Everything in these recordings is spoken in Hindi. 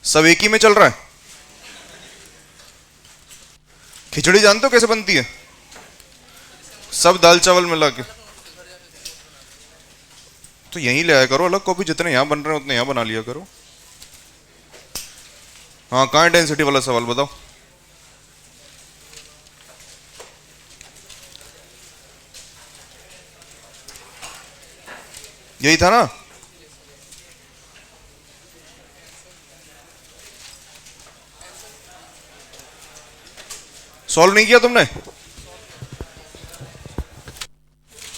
सब एक ही में चल रहा है। खिचड़ी जानते हो कैसे बनती है? सब दाल चावल मिला के। तो यहीं ले आया करो अलग कॉपी, जितने यहां बन रहे हैं उतने यहां बना लिया करो। हाँ, कहाँ है डेंसिटी वाला सवाल बताओ। यही था ना? सॉल्व नहीं किया तुमने?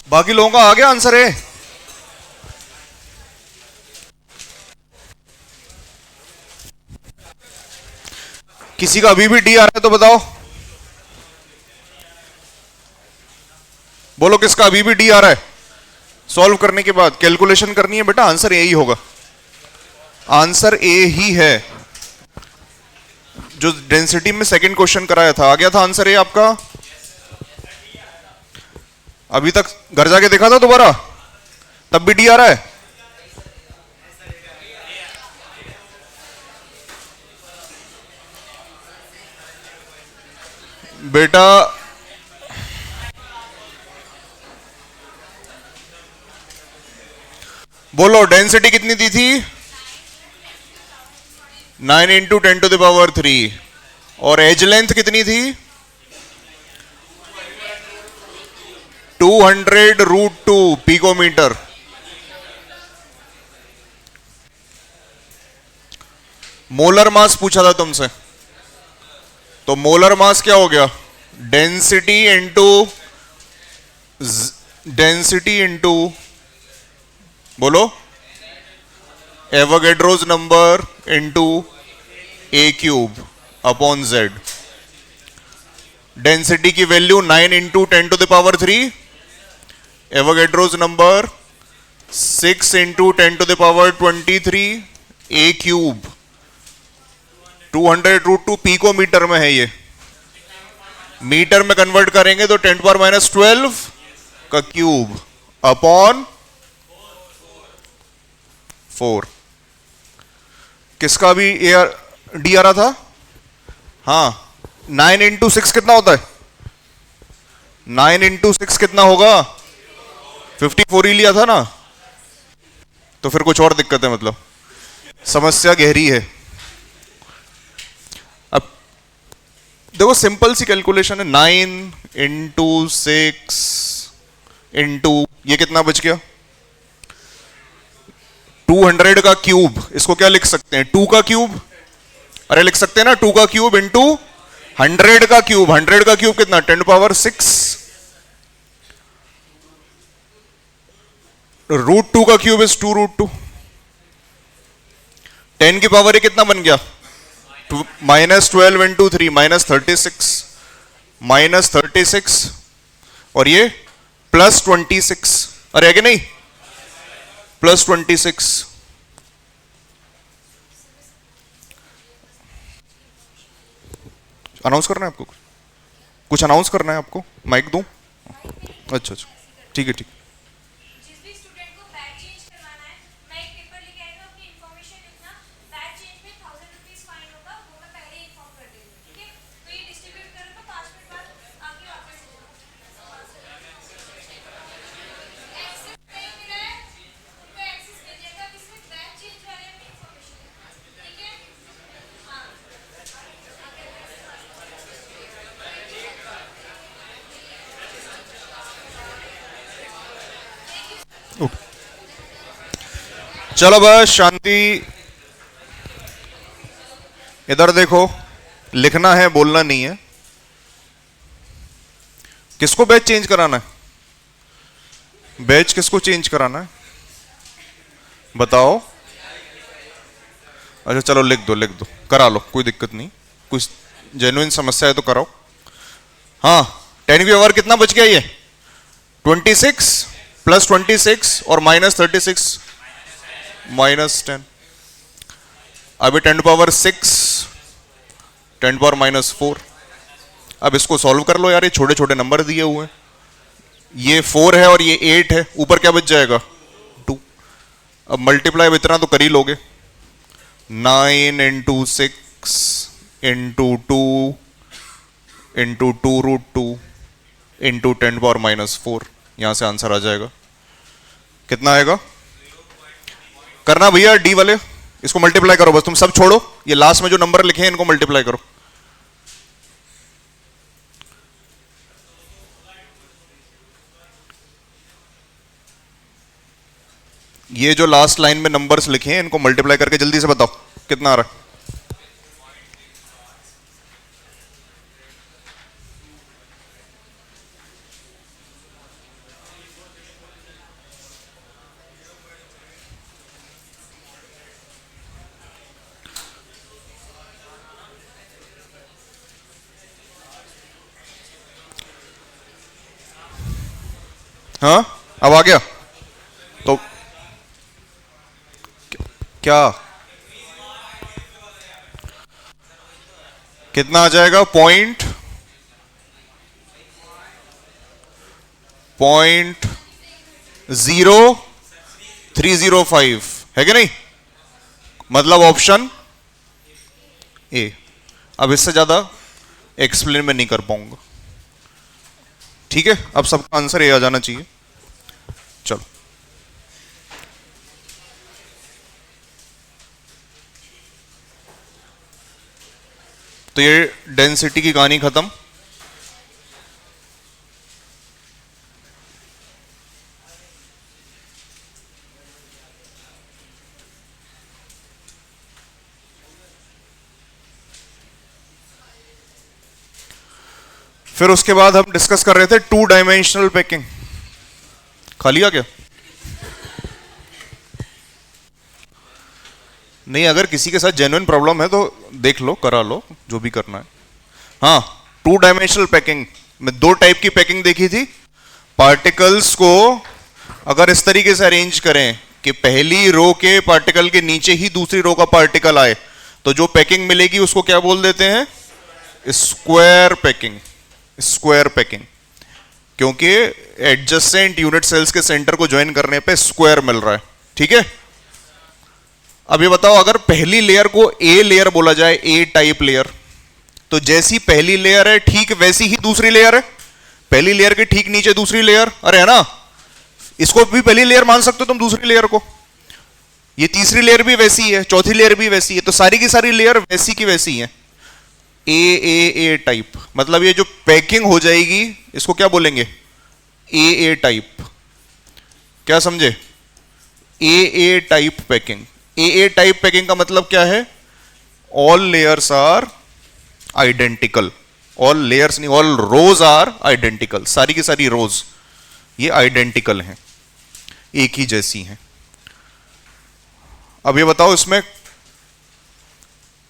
बाकी लोगों का आ गया आंसर है? किसी का अभी भी डी आ रहा है तो बताओ। बोलो किसका अभी भी डी आ रहा है? सॉल्व करने के बाद कैलकुलेशन करनी है बेटा, आंसर ए ही होगा। आंसर ए ही है। जो डेंसिटी में सेकंड क्वेश्चन कराया था आ गया था आंसर ए आपका। अभी तक घर जाके देखा था दोबारा, तब भी डी आ रहा है। बेटा बोलो डेंसिटी कितनी दी थी? 9 इंटू 10⁻³ और एज लेंथ कितनी थी? 200√2 पिकोमीटर। मोलर मास पूछा था तुमसे, तो मोलर मास क्या हो गया? डेंसिटी इंटू बोलो Avogadro's number into A³ upon Z। Density की value 9 into 10⁻³, Avogadro's number 6 into 10⁻23, A³ 200√2 picometre में है। ये मीटर में कन्वर्ट करेंगे तो 10⁻12 का क्यूब अपॉन 4। किसका भी डी आ रहा था? हाँ, 9 इंटू 6 कितना होता है? 9 इंटू 6 कितना होगा? 54 ही लिया था ना। तो फिर कुछ और दिक्कत है, मतलब समस्या गहरी है। अब देखो सिंपल सी कैलकुलेशन है, 9 इंटू 6 इंटू ये कितना बच गया? 200 का क्यूब। इसको क्या लिख सकते हैं? 2 का क्यूब। अरे लिख सकते हैं ना, 2 का क्यूब इंटू 100 का क्यूब। 100 का क्यूब कितना? 10⁻6। √2 का क्यूब इज 2√2। 10 की पावर कितना बन गया? -12 इंटू 3 -36, -36 और ये +26। अरे है कि नहीं? +26। अनाउंस करना है आपको? कुछ अनाउंस करना है आपको? माइक दूं? अच्छा अच्छा, ठीक है ठीक। जिस भी स्टूडेंट को बैच चेंज करवाना है, मैं एक पेपर लेके आएगा, अपनी इन्फॉर्मेशन लिखना, बैच चेंज में 1000 रुपीज फाइन होगा, वो मैं पहले ही इन्फॉर्म कर देंगे, ठीक है? तो ये डिस्ट्रीब्यूट करो तो 5 मिनट बाद आके वापस ले जाओ। एक्सेस नहीं मिला है उनको एक्सेस भेजिएगा, जिसमें बैच चेंज वाले अपनी इन्फॉर्मेशन लिखना, ठीक है? हाँ, चलो बस शांति। इधर देखो, लिखना है, बोलना नहीं है। किसको बैच चेंज कराना है? बैच किसको चेंज कराना है बताओ? अच्छा चलो लिख दो, लिख दो, करा लो, कोई दिक्कत नहीं। कुछ जेन्युइन समस्या है तो कराओ। हाँ, 10 की पावर कितना बच गया? ये 26 +26 और -36 -10। अभी 10⁻6 10⁻⁻4। अब इसको सॉल्व कर लो यार, ये छोटे छोटे नंबर दिए हुए हैं। ये 4 है और ये 8 है, ऊपर क्या बच जाएगा? 2। अब मल्टीप्लाई इतना तो कर ही लोगे। 9 इंटू 6 इंटू 2 इंटू 2√2 इंटू 10⁻⁴। यहां से आंसर आ जाएगा। कितना आएगा? करना भैया डी वाले, इसको मल्टीप्लाई करो बस, तुम सब छोड़ो, ये लास्ट में जो नंबर लिखे हैं इनको मल्टीप्लाई करो। ये जो लास्ट लाइन में नंबर्स लिखे हैं इनको मल्टीप्लाई करके जल्दी से बताओ कितना आ रहा है। हाँ अब आ गया तो क्या कितना आ जाएगा? पॉइंट 0.0305 है कि नहीं? मतलब ऑप्शन ए। अब इससे ज्यादा एक्सप्लेन मैं नहीं कर पाऊंगा, ठीक है? अब सबका आंसर ए आ जाना चाहिए। चलो तो ये डेंसिटी की कहानी खत्म। फिर उसके बाद हम डिस्कस कर रहे थे 2 डायमेंशनल पैकिंग। खा लिया क्या? नहीं, अगर किसी के साथ जेन्युइन प्रॉब्लम है तो देख लो, करा लो, जो भी करना है। हाँ, 2 डायमेंशनल पैकिंग में 2 टाइप की पैकिंग देखी थी। पार्टिकल्स को अगर इस तरीके से अरेंज करें कि पहली रो के पार्टिकल के नीचे ही दूसरी रो का पार्टिकल आए, तो जो पैकिंग मिलेगी उसको क्या बोल देते हैं? Square packing. स्क्वायर पैकिंग, क्योंकि एडजेसेंट यूनिट सेल्स के सेंटर को ज्वाइन करने पे स्क्वायर मिल रहा है, ठीक है? अब ये बताओ, अगर पहली लेयर को ए लेयर बोला जाए, ए टाइप लेयर, तो जैसी पहली लेयर है ठीक वैसी ही दूसरी लेयर है। पहली लेयर के ठीक नीचे दूसरी लेयर, अरे है ना? इसको भी पहली लेयर मान सकते हो तुम, दूसरी लेयर को। ये तीसरी लेयर भी वैसी है, चौथी लेयर भी वैसी है, तो सारी की सारी लेयर वैसी की वैसी है। ए टाइप, मतलब ये जो पैकिंग हो जाएगी इसको क्या बोलेंगे? A type. क्या समझे? A type packing. A type packing का मतलब क्या है? All layers are identical. All layers नहीं, ऑल रोज आर आइडेंटिकल। सारी की सारी रोज ये आइडेंटिकल हैं, एक ही जैसी हैं। अब ये बताओ, इसमें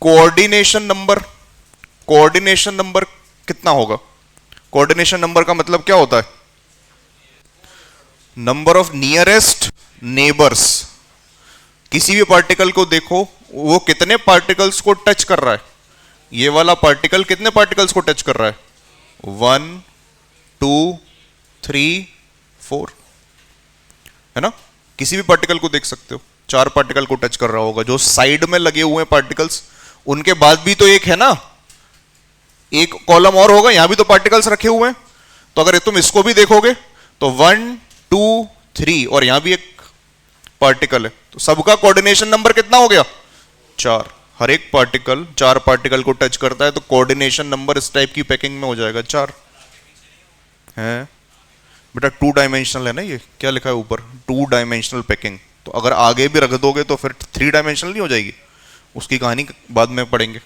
कोऑर्डिनेशन नंबर, कोऑर्डिनेशन नंबर कितना होगा? कोऑर्डिनेशन नंबर का मतलब क्या होता है? Number of nearest neighbours. किसी भी पार्टिकल को देखो, वो कितने पार्टिकल्स को टच कर रहा है। ये वाला पार्टिकल कितने पार्टिकल्स को टच कर रहा है? 1 2 3 4, है ना? किसी भी पार्टिकल को देख सकते हो, 4 पार्टिकल को टच कर रहा होगा। जो साइड में लगे हुए हैं पार्टिकल्स, उनके बाद भी तो एक है ना, एक कॉलम और होगा, यहां भी तो पार्टिकल्स रखे हुए हैं। तो अगर तुम इसको भी देखोगे तो 1 2 3 और यहां भी एक पार्टिकल है, तो सबका कोऑर्डिनेशन नंबर कितना हो गया? 4। हर एक पार्टिकल 4 पार्टिकल को टच करता है, तो कोऑर्डिनेशन नंबर इस टाइप की पैकिंग में हो जाएगा 4। है बेटा, 2 डायमेंशनल है ना। ये क्या लिखा है ऊपर? 2 डायमेंशनल पैकिंग। तो अगर आगे भी रख दोगे तो फिर 3 डायमेंशनल नहीं हो जाएगी? उसकी कहानी बाद में पढ़ेंगे।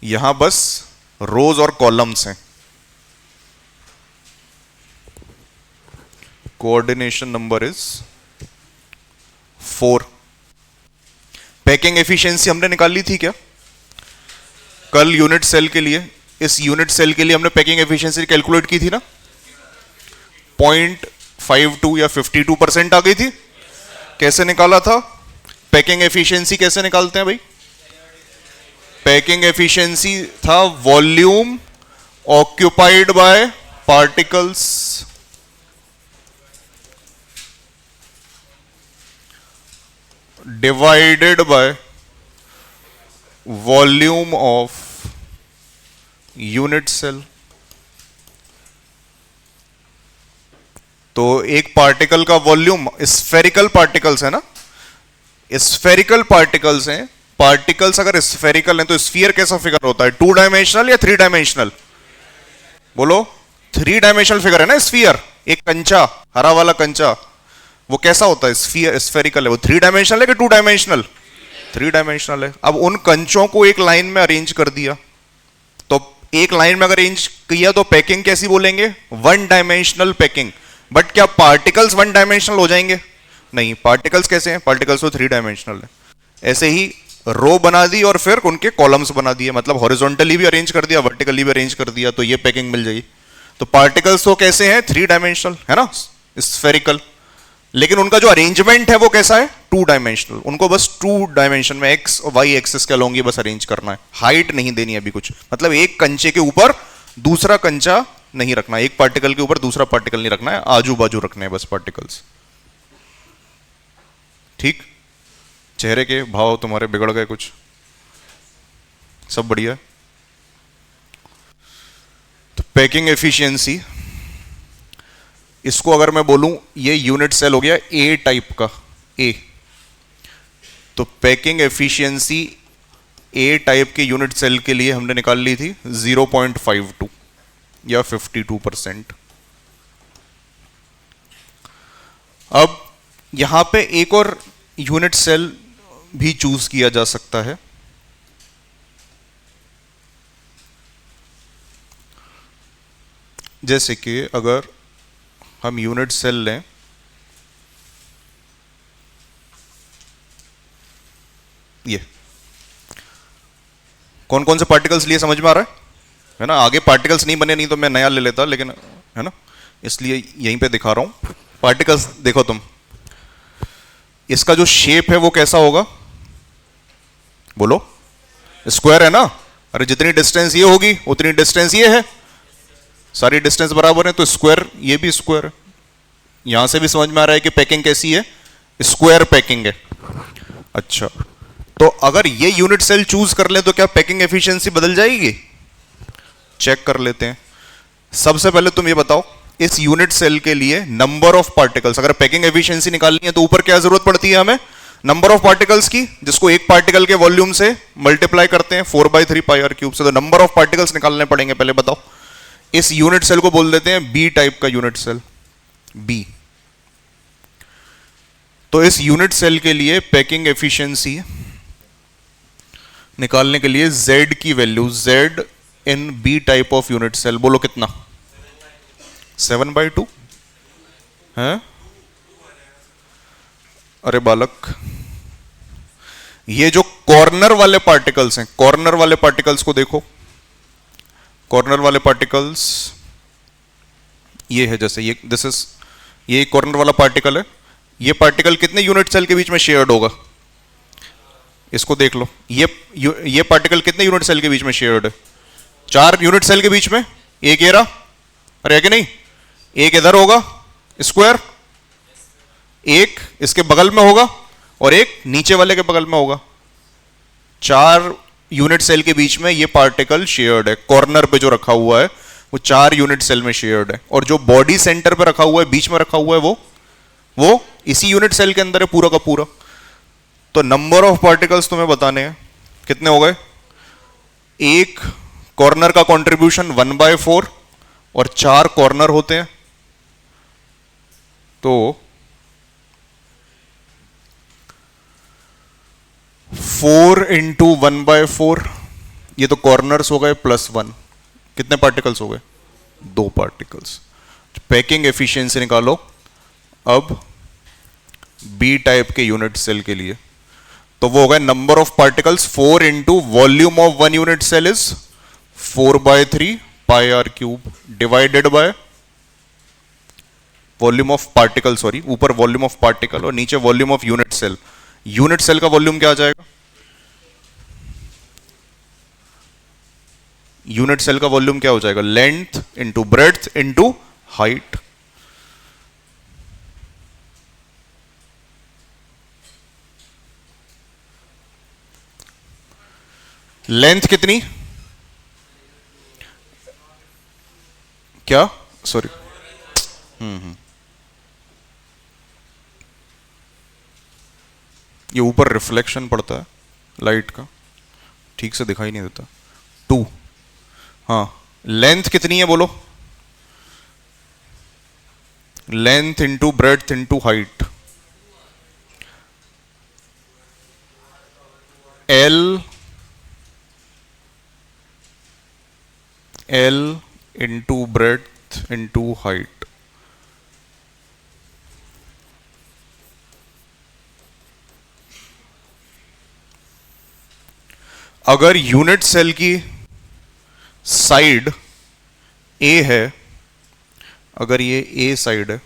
यहां बस रोज और कॉलम्स हैं। Coordination number is 4। Packing efficiency हमने निकाल ली थी क्या कल यूनिट सेल के लिए? इस यूनिट सेल के लिए हमने पैकिंग एफिशिएंसी कैलकुलेट की थी ना, 0.52 या 52% आ गई थी। कैसे निकाला था पैकिंग एफिशिएंसी? कैसे निकालते हैं भाई? पैकिंग एफिशिएंसी था volume occupied by particles divided by volume of unit cell. तो एक पार्टिकल का वॉल्यूम, स्फेरिकल पार्टिकल्स है ना, स्फेरिकल पार्टिकल्स हैं। पार्टिकल्स अगर स्फेरिकल हैं तो स्फीयर कैसा फिगर होता है, 2 डायमेंशनल या 3 डायमेंशनल? बोलो, 3 डायमेंशनल फिगर है ना स्फीयर। एक कंचा, हरा वाला कंचा, वो कैसा होता है, स्फीयर, स्फेरिकल है। वो 3 डायमेंशनल है कि 2 डायमेंशनल? 3 डायमेंशनल है। अब उन कंचों को एक लाइन में अरेंज कर दिया, तो एक लाइन में अगर अरेंज किया तो पैकिंग कैसी बोलेंगे, 1 डायमेंशनल पैकिंग। बट क्या पार्टिकल्स 1 डायमेंशनल हो जाएंगे? नहीं, पार्टिकल्स कैसे हैं, पार्टिकल्स तो 3 डायमेंशनल है। ऐसे ही रो बना दी और फिर उनके कॉलम्स बना दिए, मतलब हॉरिजॉन्टली भी अरेंज कर दिया, वर्टिकली भी अरेंज कर दिया, तो ये पैकिंग मिल जाएगी। तो पार्टिकल्स तो कैसे हैं, 3 डायमेंशनल है ना, स्फेरिकल। लेकिन उनका जो अरेंजमेंट है वो कैसा है, 2 डायमेंशनल। उनको बस 2 डायमेंशन में एक्स और वाई एक्सिस के अलोंग ये बस अरेंज करना है, हाइट नहीं देनी अभी कुछ। मतलब एक कंचे के ऊपर दूसरा कंचा नहीं रखना, एक पार्टिकल के ऊपर दूसरा पार्टिकल नहीं रखना है, आजू बाजू रखने हैं बस पार्टिकल्स। ठीक, चेहरे के भाव तुम्हारे बिगड़ गए कुछ? सब बढ़िया? तो पैकिंग एफिशिएंसी, इसको अगर मैं बोलूं ये यूनिट सेल हो गया ए टाइप का, ए, तो पैकिंग एफिशिएंसी ए टाइप के यूनिट सेल के लिए हमने निकाल ली थी 0.52 या 52%। अब यहां पे एक और यूनिट सेल भी चूज किया जा सकता है। जैसे कि अगर हम यूनिट सेल लें, ये कौन कौन से पार्टिकल्स लिए समझ में आ रहा है ना? आगे पार्टिकल्स नहीं बने, नहीं तो मैं नया ले लेता, लेकिन है ना, इसलिए यहीं पे दिखा रहा हूं। पार्टिकल्स देखो तुम, इसका जो शेप है वो कैसा होगा, बोलो, स्क्वायर है ना। अरे जितनी डिस्टेंस ये होगी उतनी डिस्टेंस ये है, सारी डिस्टेंस बराबर है, तो स्क्वायर, ये भी स्क्वायर है। यहां से भी समझ में आ रहा है कि पैकिंग कैसी है, स्क्वायर पैकिंग है। अच्छा, तो अगर ये यूनिट सेल चूज कर ले तो क्या पैकिंग एफिशिएंसी बदल जाएगी? चेक कर लेते हैं। सबसे पहले तुम ये बताओ, इस यूनिट सेल के लिए नंबर ऑफ पार्टिकल्स, अगर पैकिंग एफिशिएंसी निकालनी है तो ऊपर क्या जरूरत पड़ती है हमें, नंबर ऑफ पार्टिकल्स की, जिसको एक पार्टिकल के वॉल्यूम से मल्टीप्लाई करते हैं 4/3 पाई आर क्यूब से। तो नंबर ऑफ पार्टिकल्स निकालने पड़ेंगे। पहले बताओ, इस यूनिट सेल को बोल देते हैं बी टाइप का यूनिट सेल, बी। तो इस यूनिट सेल के लिए पैकिंग एफिशिएंसी निकालने के लिए z की value, z in B type of unit cell, बोलो कितना, 7/2 है? अरे बालक, ये जो कॉर्नर वाले पार्टिकल्स हैं, कॉर्नर वाले पार्टिकल्स को देखो, कॉर्नर वाले पार्टिकल्स ये है, जैसे ये, दिस इज, ये कॉर्नर वाला पार्टिकल है। ये पार्टिकल कितने यूनिट सेल के बीच में शेयर्ड होगा, इसको देख लो। ये पार्टिकल कितने यूनिट सेल के बीच में शेयर्ड है? 4 यूनिट सेल के बीच में। एक ये रहा, अरे है कि नहीं, एक इधर होगा स्क्वायर, एक इसके बगल में होगा और एक नीचे वाले के बगल में होगा। 4 यूनिट सेल के बीच में ये पार्टिकल शेयर्ड है। कॉर्नर पे जो रखा हुआ है वो 4 यूनिट सेल में शेयर्ड है, और जो बॉडी सेंटर पे रखा हुआ है, बीच में रखा हुआ है, वो इसी यूनिट सेल के अंदर है पूरा का पूरा। तो नंबर ऑफ पार्टिकल्स तुम्हें बताने हैं, कितने हो गए? एक कॉर्नर का कंट्रीब्यूशन 1/4 और 4 कॉर्नर होते हैं, तो 4 × 1/4, ये तो कॉर्नर्स हो गए, +1, कितने पार्टिकल्स हो गए? 2 पार्टिकल्स। पैकिंग एफिशिएंसी निकालो अब बी टाइप के यूनिट सेल के लिए, तो वो हो गया number of particles 4 × volume of 1 unit cell is 4/3 pi r cube divided by volume of particle, sorry, ऊपर वॉल्यूम ऑफ पार्टिकल और नीचे volume of unit cell. Unit cell का वॉल्यूम क्या आ जाएगा? यूनिट सेल का वॉल्यूम क्या हो जाएगा? Length into breadth into height. Length कितनी, क्या, सॉरी, ये ऊपर रिफ्लेक्शन पड़ता है लाइट का, ठीक से दिखाई नहीं देता। 2, हाँ, लेंथ कितनी है बोलो, length into breadth into height, L, L into breadth into height. अगर यूनिट सेल की साइड ए है, अगर ये ए साइड है,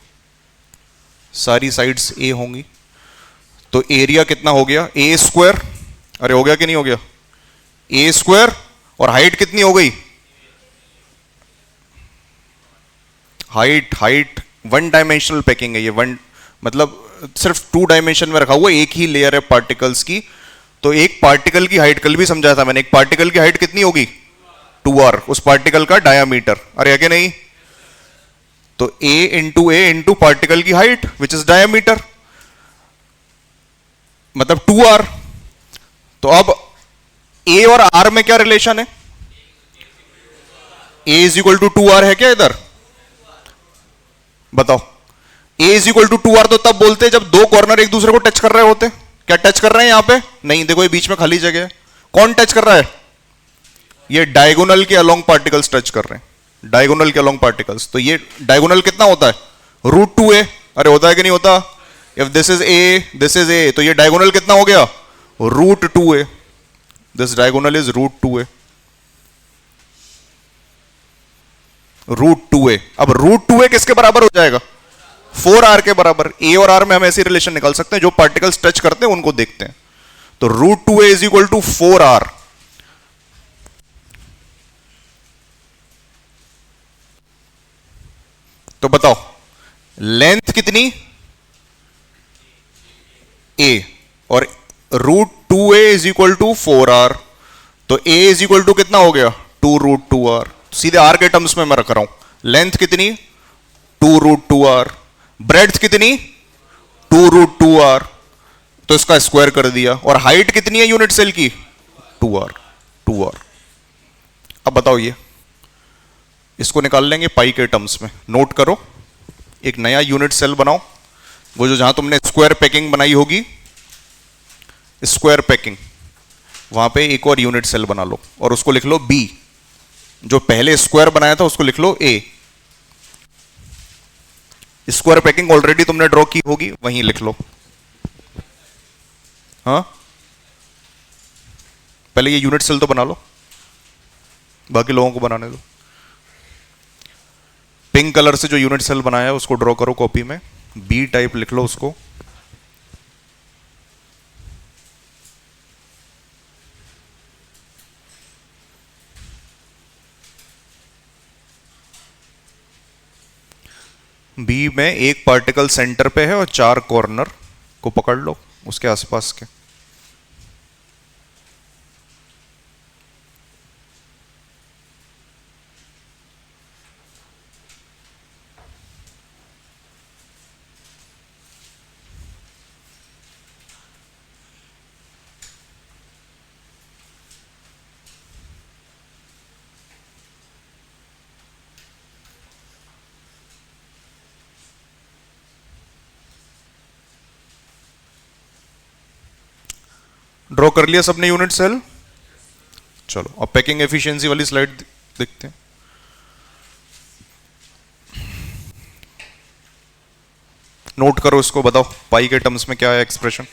सारी साइड्स ए होंगी, तो एरिया कितना हो गया, ए स्क्वायर, अरे हो गया कि नहीं हो गया, ए स्क्वायर, और हाइट कितनी हो गई, height, height one dimensional packing है ये, वन मतलब सिर्फ 2 डायमेंशन में रखा हुआ, एक ही लेयर है पार्टिकल्स की। तो एक पार्टिकल की हाइट, कल भी समझाया था मैंने, एक पार्टिकल की हाइट कितनी होगी, 2r, उस पार्टिकल का डायामीटर, अरे है कि नहीं, तो ए इंटू पार्टिकल की हाइट विच इज डायामीटर, मतलब 2r। तो अब ए और आर में क्या रिलेशन है, ए इज इक्वल टू 2r है क्या इधर, बताओ, ए इज इक्वल टू 2r तो तब बोलते हैं जब दो कॉर्नर एक दूसरे को टच कर रहे होते, क्या टच कर रहे हैं यहां पे, नहीं, देखो ये बीच में खाली जगह है, कौन टच कर रहा है, ये डायगोनल के अलोंग पार्टिकल्स टच कर रहे हैं, डायगोनल के अलोंग पार्टिकल्स, तो ये डायगोनल कितना होता है, √2a, अरे होता है कि नहीं होता, इफ दिस इज ए, तो ये डायगोनल कितना हो गया, √2a, this diagonal is √2a, √2a। अब √2a किसके बराबर हो जाएगा, 4r के बराबर। ए और आर में हम ऐसी रिलेशन निकाल सकते हैं, जो पार्टिकल्स टच करते हैं उनको देखते हैं, तो √2a is equal to 4r। तो बताओ लेंथ कितनी, a, और √2a is equal to 4r, तो a इज इक्वल टू कितना हो गया, 2√2r, सीधे r के टर्म्स में मैं रख रहा हूं, लेंथ कितनी, 2√2r, ब्रेड्थ कितनी, 2√2r, तो इसका स्क्वायर कर दिया, और हाइट कितनी है यूनिट सेल की, 2r, 2r। अब बताओ ये, इसको निकाल लेंगे पाई के टर्म्स में, नोट करो, एक नया यूनिट सेल बनाओ, वो जो जहां तुमने स्क्वायर पैकिंग बनाई होगी, स्क्वायर पैकिंग, वहां पे एक और यूनिट सेल बना लो और उसको लिख लो बी, जो पहले स्क्वायर बनाया था उसको लिख लो ए। स्क्वायर पैकिंग ऑलरेडी तुमने ड्रॉ की होगी, वहीं लिख लो, हाँ, पहले ये यूनिट सेल तो बना लो, बाकी लोगों को बनाने दो। पिंक कलर से जो यूनिट सेल बनाया है उसको ड्रॉ करो कॉपी में, बी टाइप लिख लो उसको, बी में एक पार्टिकल सेंटर पे है और 4 कॉर्नर को पकड़ लो उसके आसपास के। ड्रॉ कर लिया सबने यूनिट सेल, चलो अब पैकिंग एफिशिएंसी वाली स्लाइड देखते हैं। नोट करो इसको, बताओ पाई के टर्म्स में क्या है एक्सप्रेशन,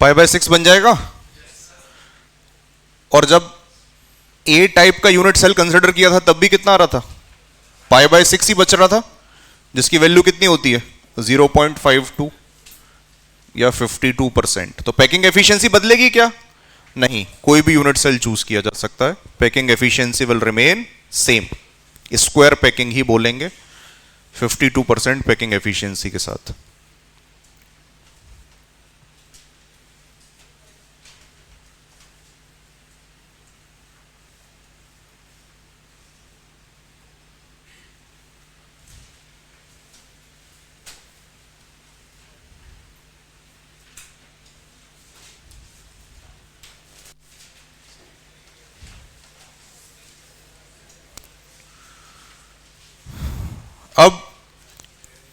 पाई बाय 6 बन जाएगा। और जब ए टाइप का यूनिट सेल कंसिडर किया था तब भी कितना आ रहा था, पाई बाय 6 ही बच रहा था, जिसकी वैल्यू कितनी होती है 0.52 या 52%। तो पैकिंग एफिशिएंसी बदलेगी क्या? नहीं, कोई भी यूनिट सेल चूज किया जा सकता है, packing efficiency will remain same, square packing ही बोलेंगे 52% पैकिंग एफिशिएंसी के साथ। अब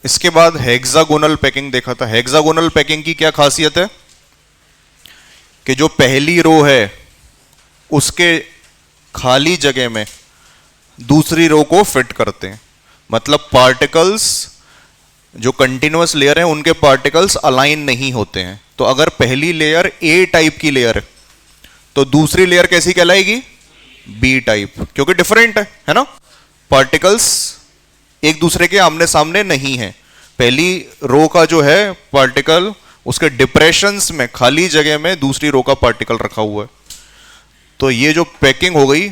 इसके बाद हेक्सागोनल पैकिंग देखा था। हेक्सागोनल पैकिंग की क्या खासियत है कि जो पहली रो है उसके खाली जगह में दूसरी रो को फिट करते हैं, मतलब पार्टिकल्स जो कंटिन्यूअस लेयर है उनके पार्टिकल्स अलाइन नहीं होते हैं। तो अगर पहली लेयर ए टाइप की लेयर है तो दूसरी लेयर कैसी कहलाएगी, बी टाइप, क्योंकि डिफरेंट है ना, पार्टिकल्स एक दूसरे के आमने सामने नहीं है। पहली रो का जो है पार्टिकल उसके डिप्रेशंस में खाली जगह में दूसरी रो का पार्टिकल रखा हुआ है। तो ये जो पैकिंग हो गई,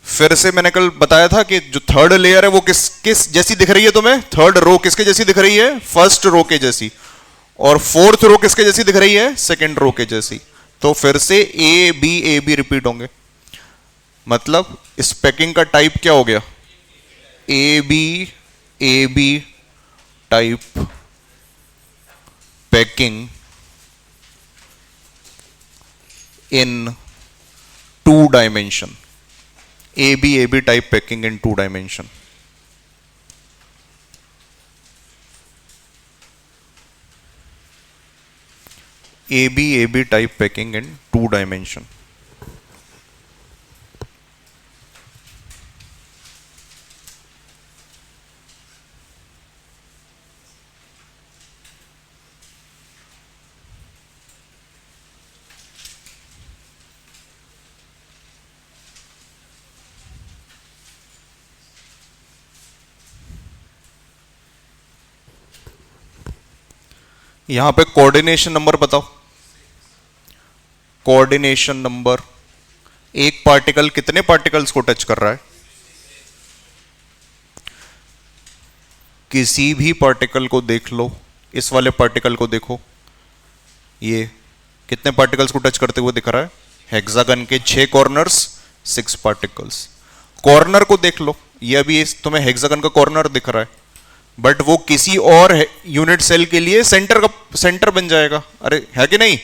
फिर से मैंने कल बताया था कि जो थर्ड लेयर है वो किस जैसी दिख रही है तुम्हें, थर्ड रो किसके जैसी दिख रही है, फर्स्ट रो के जैसी, और फोर्थ रो किसके जैसी दिख रही है, सेकेंड रो के जैसी। तो फिर से ए बी रिपीट होंगे, मतलब इस पैकिंग का टाइप क्या हो गया, A B type packing in 2 dimension, A B type packing in 2 dimension. A B type packing in 2 dimension. यहां पे कोऑर्डिनेशन नंबर बताओ, कोऑर्डिनेशन नंबर, एक पार्टिकल कितने पार्टिकल्स को टच कर रहा है, किसी भी पार्टिकल को देख लो, इस वाले पार्टिकल को देखो, ये कितने पार्टिकल्स को टच करते हुए दिख रहा है, हेक्सागन के 6 कॉर्नर्स 6 पार्टिकल्स। कॉर्नर को देख लो, ये अभी तुम्हें हेक्सागन का कॉर्नर दिख रहा है, बट वो किसी और यूनिट सेल के लिए सेंटर बन जाएगा, अरे है कि नहीं।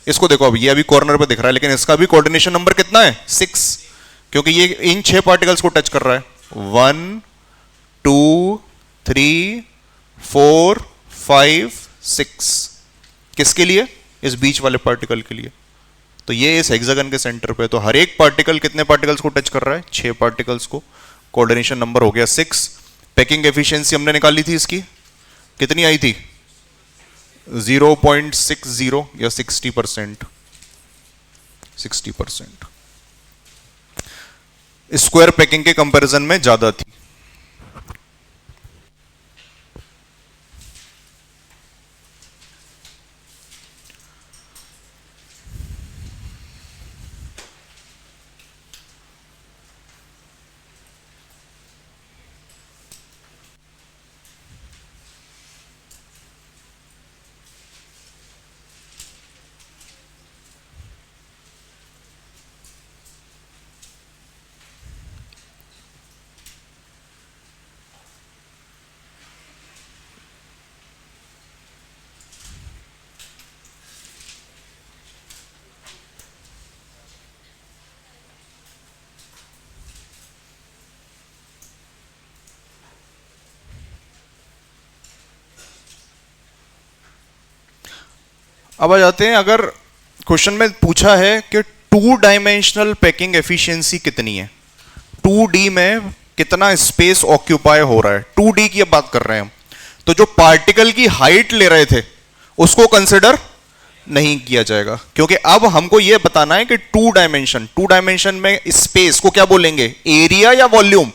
इसको देखो, अब ये अभी कॉर्नर पे दिख रहा है, लेकिन इसका भी कोऑर्डिनेशन नंबर कितना है 6, क्योंकि ये इन 6 पार्टिकल्स को टच कर रहा है। 1 2 3 4 5 6, किसके लिए, इस बीच वाले पार्टिकल के लिए। तो ये इस हेक्सागन के सेंटर पे, तो हर एक पार्टिकल कितने पार्टिकल्स को टच कर रहा है, 6 पार्टिकल्स को। कोऑर्डिनेशन नंबर हो गया 6। पैकिंग एफिशिएंसी हमने निकाली थी, इसकी कितनी आई थी 0.60 या 60%। स्क्वायर पैकिंग के कंपैरिजन में ज्यादा थी। अब आ जाते हैं, अगर क्वेश्चन में पूछा है कि 2 डायमेंशनल पैकिंग एफिशिएंसी कितनी है, 2D में कितना स्पेस ऑक्यूपाई हो रहा है, 2D की अब बात कर रहे हैं हम। तो जो पार्टिकल की हाइट ले रहे थे उसको कंसिडर नहीं किया जाएगा, क्योंकि अब हमको यह बताना है कि टू डायमेंशन में स्पेस को क्या बोलेंगे, एरिया या वॉल्यूम,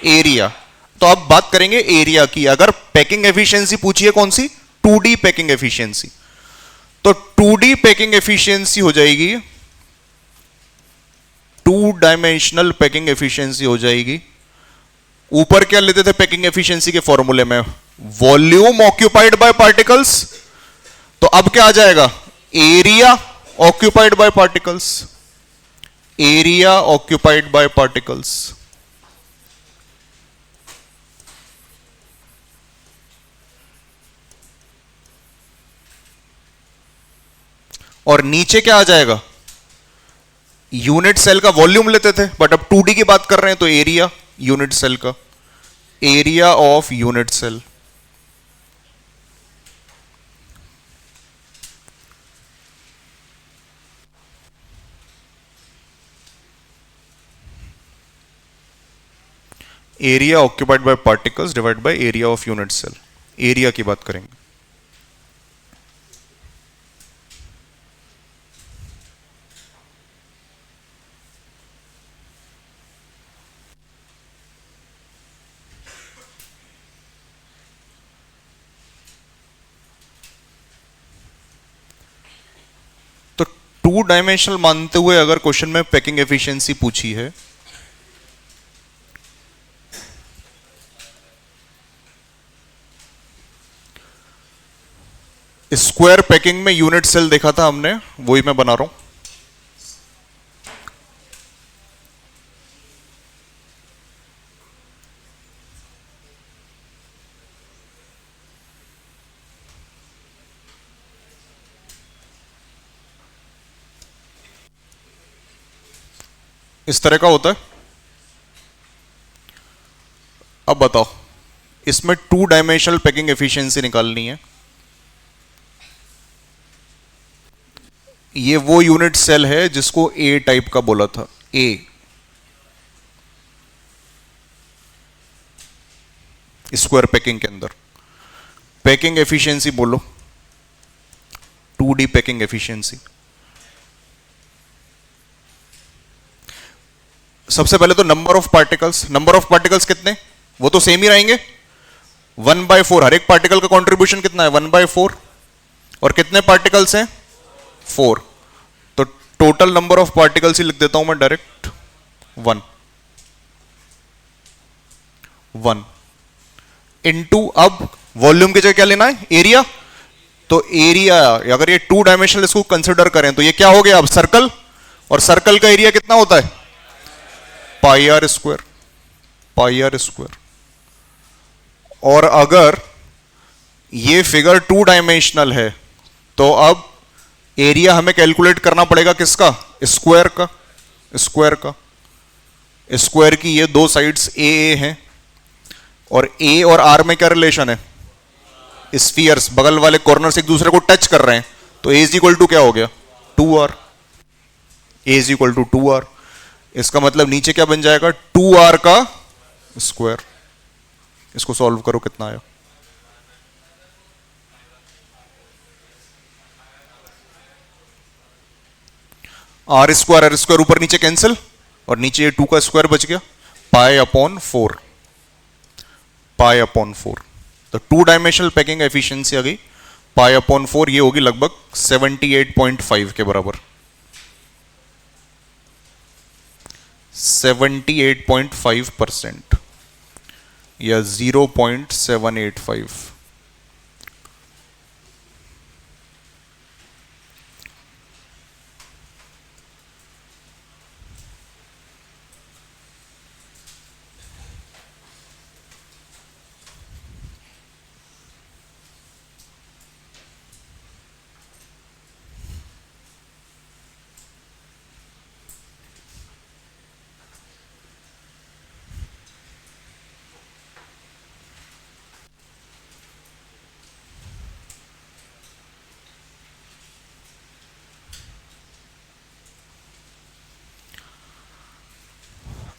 एरिया। तो अब बात करेंगे एरिया की। अगर पैकिंग एफिशिएंसी पूछी है कौन सी, 2D पैकिंग एफिशिएंसी, तो 2D पैकिंग एफिशिएंसी हो जाएगी, टू डायमेंशनल पैकिंग एफिशिएंसी हो जाएगी। ऊपर क्या लेते थे पैकिंग एफिशिएंसी के फॉर्मूले में, वॉल्यूम ऑक्यूपाइड बाय पार्टिकल्स, तो अब क्या आ जाएगा, area occupied by particles, area occupied by particles. और नीचे क्या आ जाएगा, यूनिट सेल का वॉल्यूम लेते थे, बट अब 2D की बात कर रहे हैं तो एरिया यूनिट सेल का, area of unit cell. Area occupied by particles divide by area of unit cell, area की बात करेंगे। तो टू डायमेंशनल मानते हुए अगर क्वेश्चन में पैकिंग एफिशिएंसी पूछी है, स्क्वायर पैकिंग में यूनिट सेल देखा था हमने, वही मैं बना रहा हूं। इस तरह का होता है। अब बताओ, इसमें टू डायमेंशनल पैकिंग एफिशिएंसी निकालनी है। ये वो यूनिट सेल है जिसको ए टाइप का बोला था, ए, स्क्वायर पैकिंग के अंदर। पैकिंग एफिशिएंसी बोलो, 2D पैकिंग एफिशिएंसी। सबसे पहले तो नंबर ऑफ पार्टिकल्स कितने, वो तो सेम ही रहेंगे, 1/4। हर एक पार्टिकल का कंट्रीब्यूशन कितना है, 1/4। और कितने पार्टिकल्स हैं, 4। तो टोटल नंबर ऑफ पार्टिकल्स ही लिख देता हूं मैं डायरेक्ट, 1 इनटू, अब वॉल्यूम की जगह क्या लेना है, एरिया। तो एरिया, अगर ये टू डायमेंशनल इसको कंसिडर करें तो ये क्या हो गया अब, सर्कल। और सर्कल का एरिया कितना होता है, pi r square, pi r square. और अगर ये फिगर टू डायमेंशनल है तो अब एरिया हमें कैलकुलेट करना पड़ेगा किसका, स्क्वायर का, स्क्वायर का। स्क्वायर की ये दो साइड्स ए हैं, और ए और आर में क्या रिलेशन है, स्फीयर्स, बगल वाले कॉर्नर्स एक दूसरे को टच कर रहे हैं, तो ए इज इक्वल टू क्या हो गया, 2r, A is equal to 2r। इसका मतलब नीचे क्या बन जाएगा, 2r का स्क्वायर। इसको सॉल्व करो, कितना आया, आर स्क्वायर ऊपर नीचे कैंसिल, और नीचे ये 2 का स्क्वायर बच गया, पाई अपॉन 4, पाई अपॉन 4। तो टू डायमेंशनल पैकिंग एफिशिएंसी आ गई पाई अपॉन 4, ये होगी लगभग 78.5 के बराबर, 78.5% या 0.785।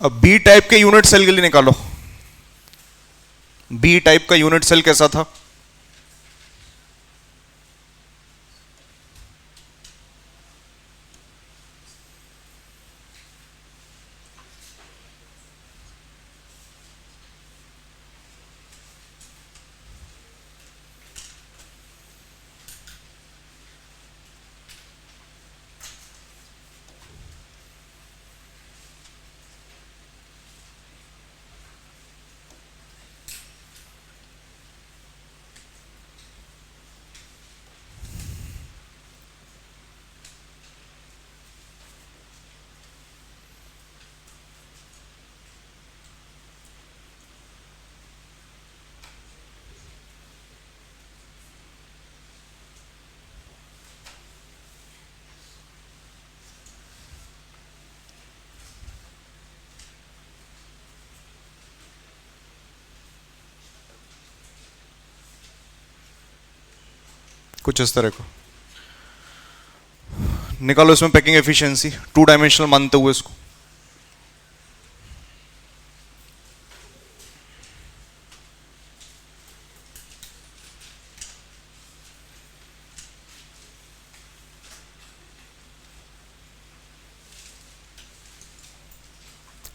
अब बी टाइप के यूनिट सेल के लिए निकालो, बी टाइप का यूनिट सेल कैसा था, कुछ इस तरह का निकालो इसमें पैकिंग एफिशिएंसी, 2 डायमेंशनल मानते हुए इसको।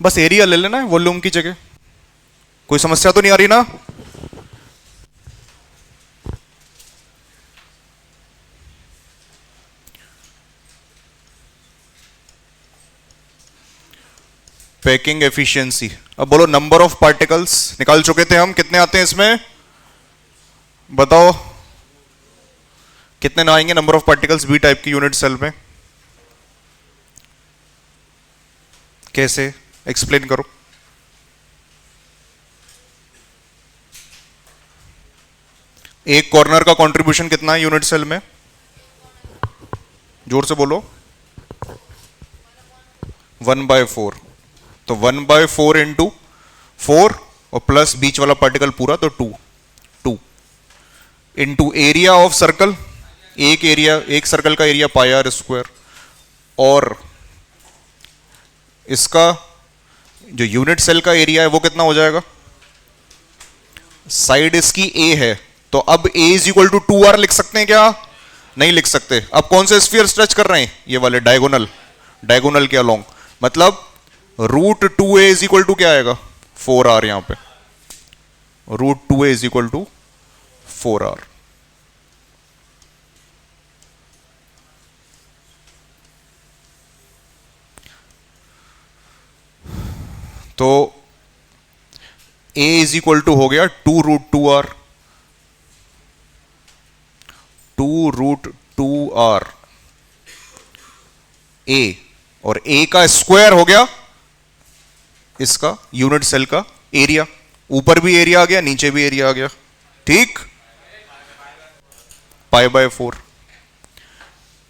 बस एरिया ले लेना है वॉल्यूम की जगह, कोई समस्या तो नहीं आ रही ना? पैकिंग एफिशिएंसी, अब बोलो नंबर ऑफ पार्टिकल्स निकाल चुके थे हम, कितने आते हैं इसमें बताओ, कितने ना आएंगे number of particles B type की यूनिट सेल में? कैसे एक्सप्लेन करो। एक कॉर्नर का कंट्रीब्यूशन कितना है यूनिट सेल में? जोर से बोलो। 1/4, तो 1/4 इंटू 4 और प्लस बीच वाला पार्टिकल पूरा तो 2 इंटू एरिया ऑफ सर्कल, एक सर्कल का एरिया पाई आर स्क्वायर, और इसका जो यूनिट सेल का एरिया है वो कितना हो जाएगा? साइड इसकी ए है, तो अब a is equal to 2r लिख सकते हैं क्या? नहीं लिख सकते। अब कौन से स्फीयर स्ट्रेच कर रहे हैं? ये वाले डायगोनल के अलोंग, मतलब √2a इज इक्वल टू क्या आएगा? 4r। यहां पे √2a is equal to 4r। तो a इज इक्वल टू हो गया 2√2r, 2√2r a, और a का स्क्वायर हो गया इसका यूनिट सेल का एरिया। ऊपर भी एरिया आ गया, नीचे भी एरिया आ गया, ठीक? π/4।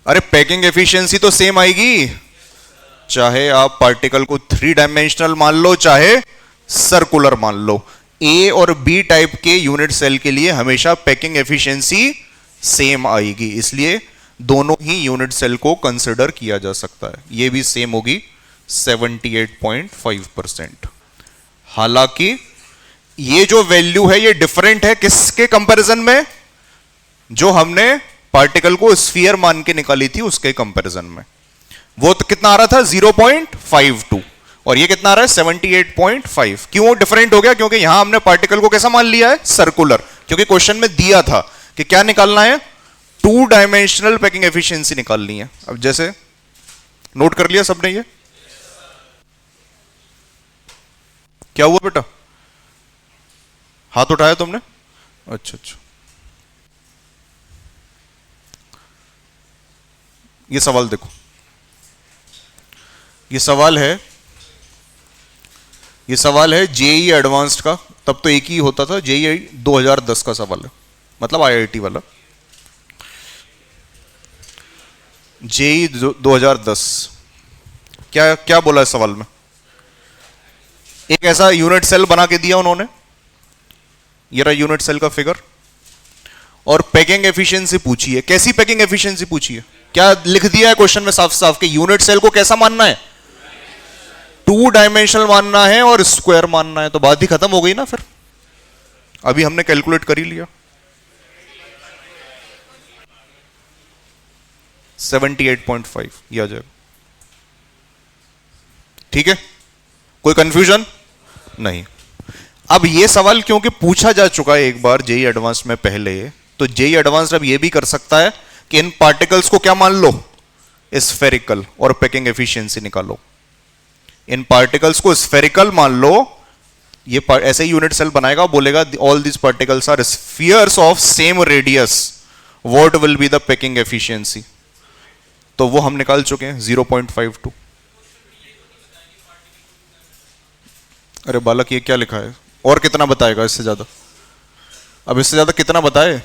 अरे पैकिंग एफिशिएंसी तो सेम आएगी, चाहे आप पार्टिकल को 3 डायमेंशनल मान लो चाहे सर्कुलर मान लो। ए और बी टाइप के यूनिट सेल के लिए हमेशा पैकिंग एफिशिएंसी सेम आएगी, इसलिए दोनों ही यूनिट सेल को कंसिडर किया जा सकता है। ये भी सेम होगी 78.5%। हालांकि ये जो वैल्यू है ये डिफरेंट है किसके कंपैरिजन में? जो हमने पार्टिकल को स्फीयर मान के निकाली थी उसके कंपैरिजन में। वो तो कितना आ रहा था? 0.52, और ये कितना आ रहा है? 78.5। क्यों डिफरेंट हो गया? क्योंकि यहां हमने पार्टिकल को कैसा मान लिया है? सर्कुलर, क्योंकि क्वेश्चन में दिया था कि क्या निकालना है? 2 डायमेंशनल पैकिंग एफिशिएंसी निकालनी है। अब जैसे नोट कर लिया सबने, ये क्या हुआ बेटा? हाथ उठाया तुमने? अच्छा अच्छा, ये सवाल देखो, ये सवाल है जेई एडवांस्ड का। तब तो एक ही होता था, जेई 2010 का सवाल है, मतलब आईआईटी वाला। जेई 2010 क्या क्या बोला है सवाल में? एक ऐसा यूनिट सेल बना के दिया उन्होंने, ये रहा यूनिट सेल का फिगर, और पैकिंग एफिशिएंसी पूछी है। कैसी पैकिंग एफिशिएंसी पूछी है? क्या लिख दिया है क्वेश्चन में साफ साफ कि यूनिट सेल को कैसा मानना है? 2 डायमेंशनल मानना है और स्क्वायर मानना है, तो बात ही खत्म हो गई ना फिर। अभी हमने कैलकुलेट कर ही लिया, 78.5 ये आ जाएगा। ठीक है, कोई कंफ्यूजन नहीं। अब ये सवाल क्योंकि पूछा जा चुका है एक बार जेई एडवांस में पहले, तो जेई एडवांस अब ये भी कर सकता है कि इन पार्टिकल्स को क्या मान लो? स्फेरिकल, और पैकिंग एफिशिएंसी निकालो। इन पार्टिकल्स को स्फेरिकल मान लो, ये ऐसे ही यूनिट सेल बनाएगा, बोलेगा all this particles are spheres of same radius, what will be the packing efficiency? तो वो हम निकाल चुके हैं 0.52। अरे बालक ये क्या लिखा है? और कितना बताएगा इससे ज्यादा? अब इससे ज्यादा कितना बताए?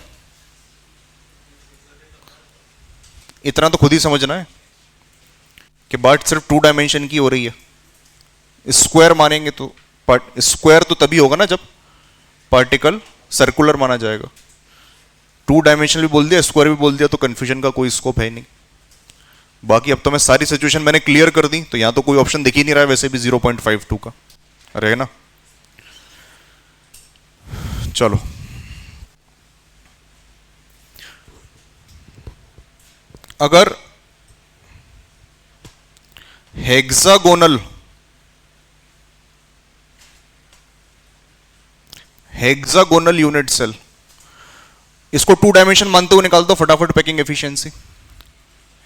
इतना तो खुद ही समझना है कि बात सिर्फ 2 डायमेंशन की हो रही है। स्क्वायर मानेंगे तो स्क्वायर तो तभी होगा ना जब पार्टिकल सर्कुलर माना जाएगा। टू डायमेंशनल भी बोल दिया, स्क्वायर भी बोल दिया, तो कंफ्यूजन का कोई स्कोप है नहीं। बाकी अब तो मैं सारी सिचुएशन मैंने क्लियर कर दी, तो यहां तो कोई ऑप्शन दिख ही नहीं रहा है वैसे भी 0.52 का रहेगा ना। चलो अगर हेक्सागोनल यूनिट सेल, इसको टू डायमेंशन मानते हुए निकाल दो फटाफट packing efficiency.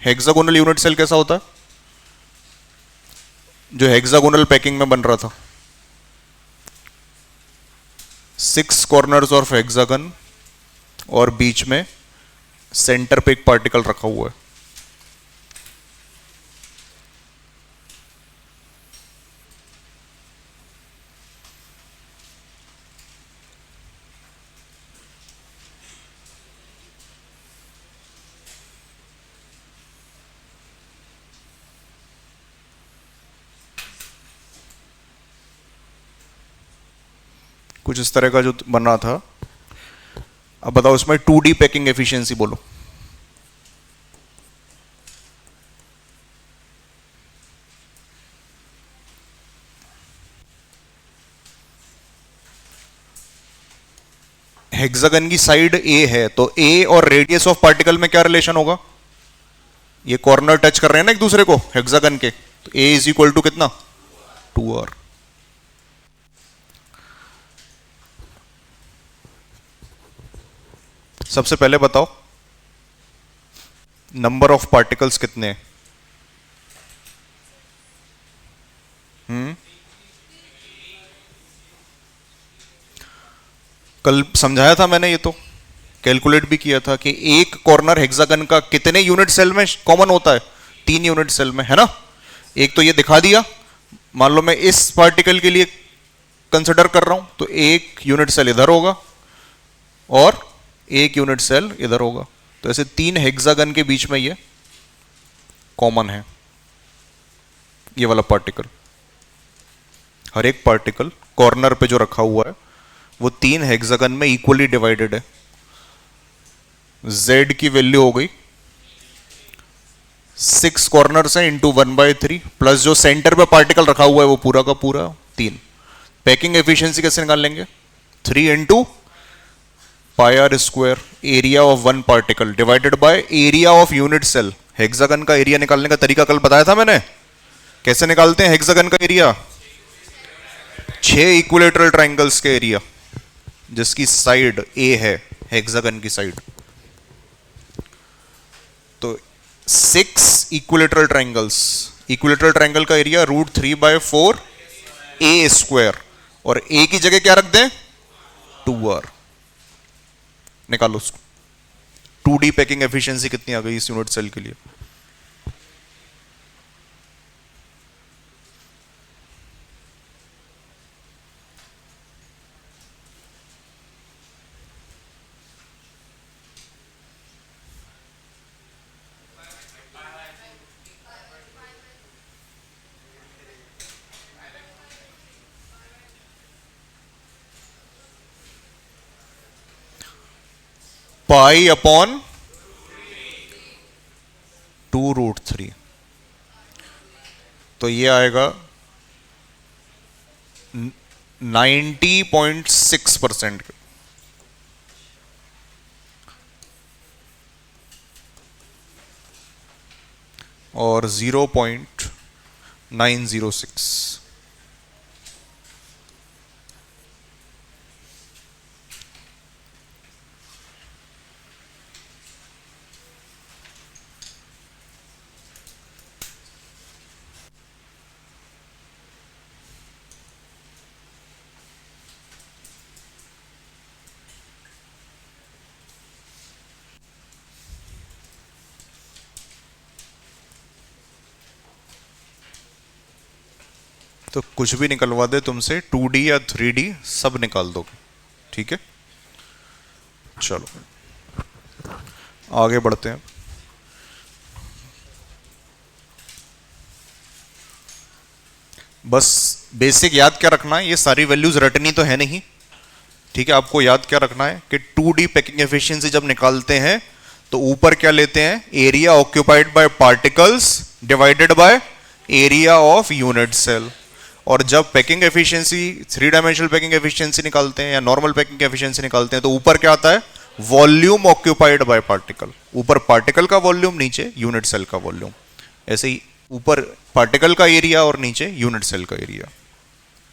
Hexagonal unit cell कैसा होता है? जो हेक्सागोनल पैकिंग में बन रहा था, 6 कॉर्नर्स ऑफ हेक्सागन और बीच में सेंटर पे एक पार्टिकल रखा हुआ है। कुछ इस तरह का जो बन रहा था। अब बताओ इसमें 2D पैकिंग एफिशिएंसी बोलो। हेक्सागन की साइड ए है, तो ए और रेडियस ऑफ पार्टिकल में क्या रिलेशन होगा? ये कॉर्नर टच कर रहे हैं ना एक दूसरे को हेक्सागन के, तो ए इज इक्वल टू कितना? 2r। सबसे पहले बताओ नंबर ऑफ पार्टिकल्स कितने हैं? कल समझाया था मैंने, ये तो कैलकुलेट भी किया था कि एक कॉर्नर हेक्सागन का कितने यूनिट सेल में कॉमन होता है? 3 यूनिट सेल में, है ना। एक तो ये दिखा दिया, मान लो मैं इस पार्टिकल के लिए कंसिडर कर रहा हूं, तो एक यूनिट सेल इधर होगा और एक यूनिट सेल इधर होगा, तो ऐसे 3 हेक्सागन के बीच में ये कॉमन है, ये वाला पार्टिकल। हर एक पार्टिकल कॉर्नर पे जो रखा हुआ है वो 3 हेक्सागन में इक्वली डिवाइडेड है। z की वैल्यू हो गई 6 कॉर्नर्स है इंटू 1/3 प्लस जो सेंटर पे पार्टिकल रखा हुआ है वो पूरा का पूरा 3। पैकिंग एफिशिएंसी कैसे निकाल लेंगे? 3 into pi r square, area of one particle divided by area of unit cell. Hexagon का एरिया निकालने का तरीका कल बताया था मैंने, कैसे निकालते हैं हेक्सागन का एरिया? 6 इक्विलेटरल ट्रायंगल्स के एरिया जिसकी साइड ए है हेक्सागन की साइड, तो 6 इक्विलेटरल ट्रायंगल्स, इक्विलेटरल ट्रायंगल का एरिया √3/4 ए स्क्वायर, और ए की जगह क्या रख दें? 2r। निकालो उसको। 2D पैकिंग एफिशिएंसी कितनी आ गई इस यूनिट सेल के लिए? पाई अपॉन 2√3, तो ये आएगा 90.6%। और 0.906। तो कुछ भी निकलवा दे तुमसे, 2D या 3D सब निकाल दोगे, ठीक है। चलो आगे बढ़ते हैं। बस बेसिक याद क्या रखना है, ये सारी वैल्यूज रटनी तो है नहीं, ठीक है, आपको याद क्या रखना है कि 2D पैकिंग एफिशिएंसी जब निकालते हैं तो ऊपर क्या लेते हैं, area occupied by particles divided by area of unit cell. और जब packing efficiency, 3 dimensional packing efficiency निकालते हैं या नॉर्मल पैकिंग एफिशिएंसी निकालते हैं तो ऊपर क्या आता है, वॉल्यूम ऑक्यूपाइड बाय पार्टिकल। ऊपर पार्टिकल का वॉल्यूम, नीचे यूनिट सेल का वॉल्यूम। ऐसे ही ऊपर पार्टिकल का एरिया और नीचे यूनिट सेल का एरिया।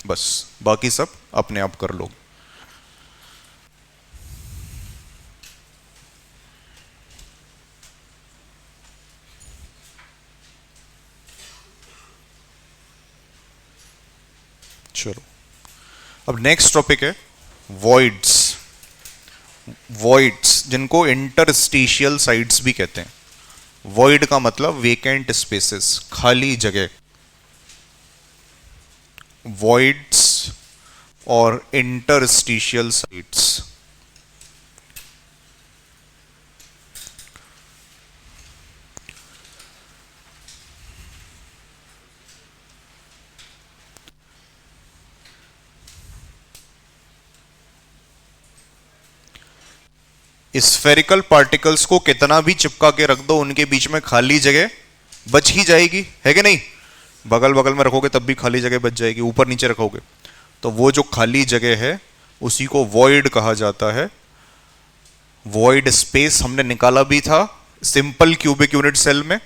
बस बाकी सब अपने आप कर लो। चलो, अब नेक्स्ट टॉपिक है वॉइड्स। वॉइड्स जिनको इंटरस्टिशियल साइट्स भी कहते हैं। वॉइड का मतलब वेकेंट स्पेसेस, खाली जगह। वॉइड्स और इंटरस्टिशियल साइट्स। स्फेरिकल पार्टिकल्स को कितना भी चिपका के रख दो, उनके बीच में खाली जगह बच ही जाएगी, है कि नहीं। बगल बगल में रखोगे तब भी खाली जगह बच जाएगी, ऊपर नीचे रखोगे तो वो जो खाली जगह है उसी को वॉइड कहा जाता है। वॉइड स्पेस हमने निकाला भी था सिंपल क्यूबिक यूनिट सेल में।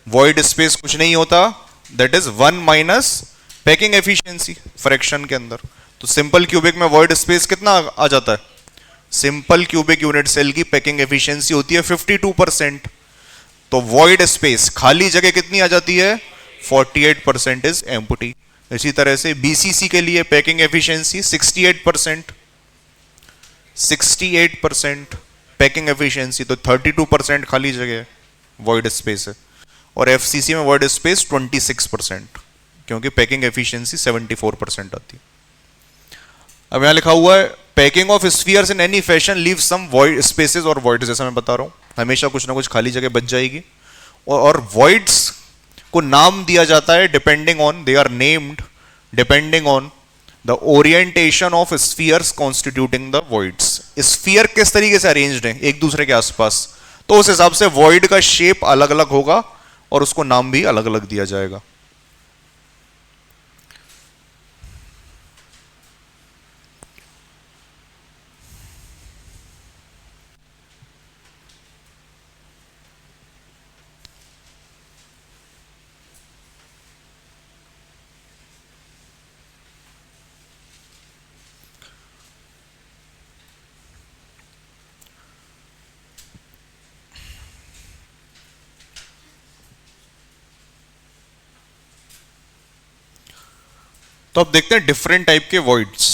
वॉइड स्पेस कुछ नहीं होता, that is 1 minus packing efficiency fraction के अंदर। तो सिंपल क्यूबिक में वॉइड स्पेस कितना आ जाता है, सिंपल क्यूबिक यूनिट सेल की पैकिंग एफिशिएंसी होती है 52%। तो वॉइड स्पेस, खाली जगह कितनी आ जाती है, 48% इज एम्प्टी। इसी तरह से बीसीसी के लिए पैकिंग एफिशिएंसी 68%। 68% पैकिंग एफिशिएंसी, तो 32% खाली जगह वॉइड स्पेस है। और एफसीसी में वॉइड स्पेस 26%, क्योंकि पैकिंग एफिशिएंसी 74% आती है। अब यहां लिखा हुआ है packing of spheres in any fashion leave some void spaces और वॉइड्स। जैसा मैं बता रहा हूं, हमेशा कुछ ना कुछ खाली जगह बच जाएगी। और वॉइड्स को नाम दिया जाता है depending on, they are named depending on the orientation of spheres constituting the voids. Sphere किस तरीके से अरेंज्ड है एक दूसरे के आसपास, तो उस हिसाब से वॉइड का शेप अलग अलग होगा और उसको नाम भी अलग अलग दिया जाएगा। तो अब देखते हैं डिफरेंट टाइप के वॉइड्स।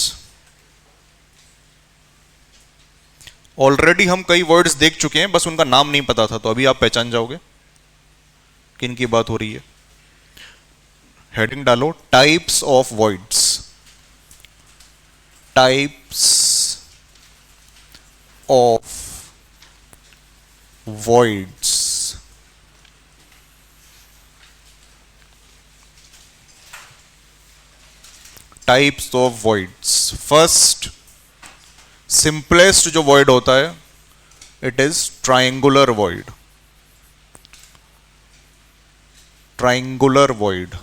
ऑलरेडी हम कई वर्ड्स देख चुके हैं, बस उनका नाम नहीं पता था, तो अभी आप पहचान जाओगे किन की बात हो रही है। हेडिंग डालो, types of voids. Types of voids. Types of voids. First, simplest जो वॉइड होता है, it is triangular void. Triangular void.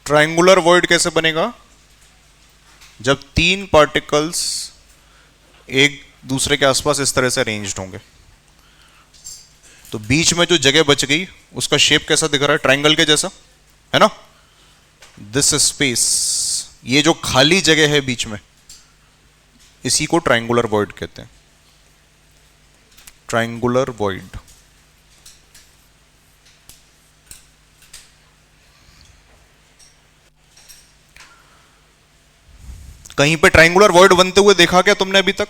Triangular void कैसे बनेगा, जब तीन पार्टिकल्स एक दूसरे के आसपास इस तरह से अरेंज्ड होंगे, तो बीच में जो जगह बच गई उसका शेप कैसा दिख रहा है, ट्राइंगल के जैसा, है ना। दिस स्पेस, ये जो खाली जगह है बीच में, इसी को ट्राइंगुलर वॉइड कहते हैं। Triangular void. कहीं पे ट्रायंगुलर वॉइड बनते हुए देखा क्या तुमने अभी तक?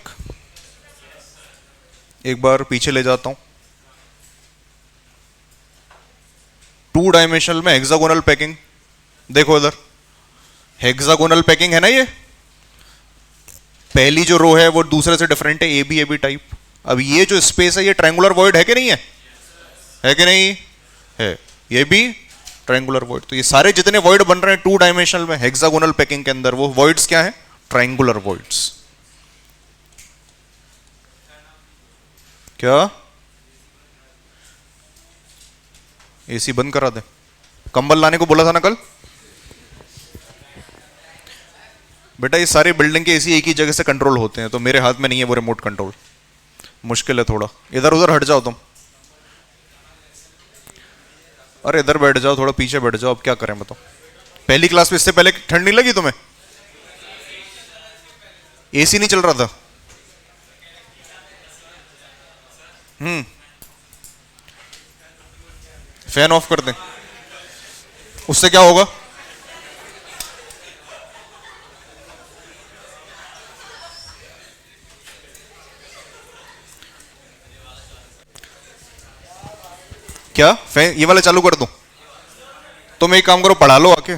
एक बार पीछे ले जाता हूं। टू डायमेंशनल में हेक्सागोनल पैकिंग, देखो इधर हेक्सागोनल पैकिंग है ना, ये पहली जो रो है वो दूसरे से डिफरेंट है, ए बी टाइप। अब ये जो स्पेस है ये ट्रायंगुलर वॉइड है कि नहीं है? है कि नहीं है? ये भी ट्रायंगुलर वॉइड। तो ये सारे जितने वॉइड बन रहे हैं टू डायमेंशनल में हेक्सागोनल पैकिंग के अंदर, वो वॉइड्स क्या है? Triangular voids. क्या एसी बंद करा दे? कंबल लाने को बोला था ना कल। बेटा ये सारी बिल्डिंग के एसी एक ही जगह से कंट्रोल होते हैं, तो मेरे हाथ में नहीं है वो रिमोट कंट्रोल, मुश्किल है थोड़ा। इधर उधर हट जाओ तुम। अरे इधर बैठ जाओ, थोड़ा पीछे बैठ जाओ। अब क्या करें बताओ? पहली क्लास में इससे पहले ठंड नहीं लगी तुम्हें? एसी नहीं चल रहा था? फैन ऑफ कर दें, उससे क्या होगा? क्या फैन ये वाला चालू कर दूं? तुम एक काम करो, पढ़ा लो आके।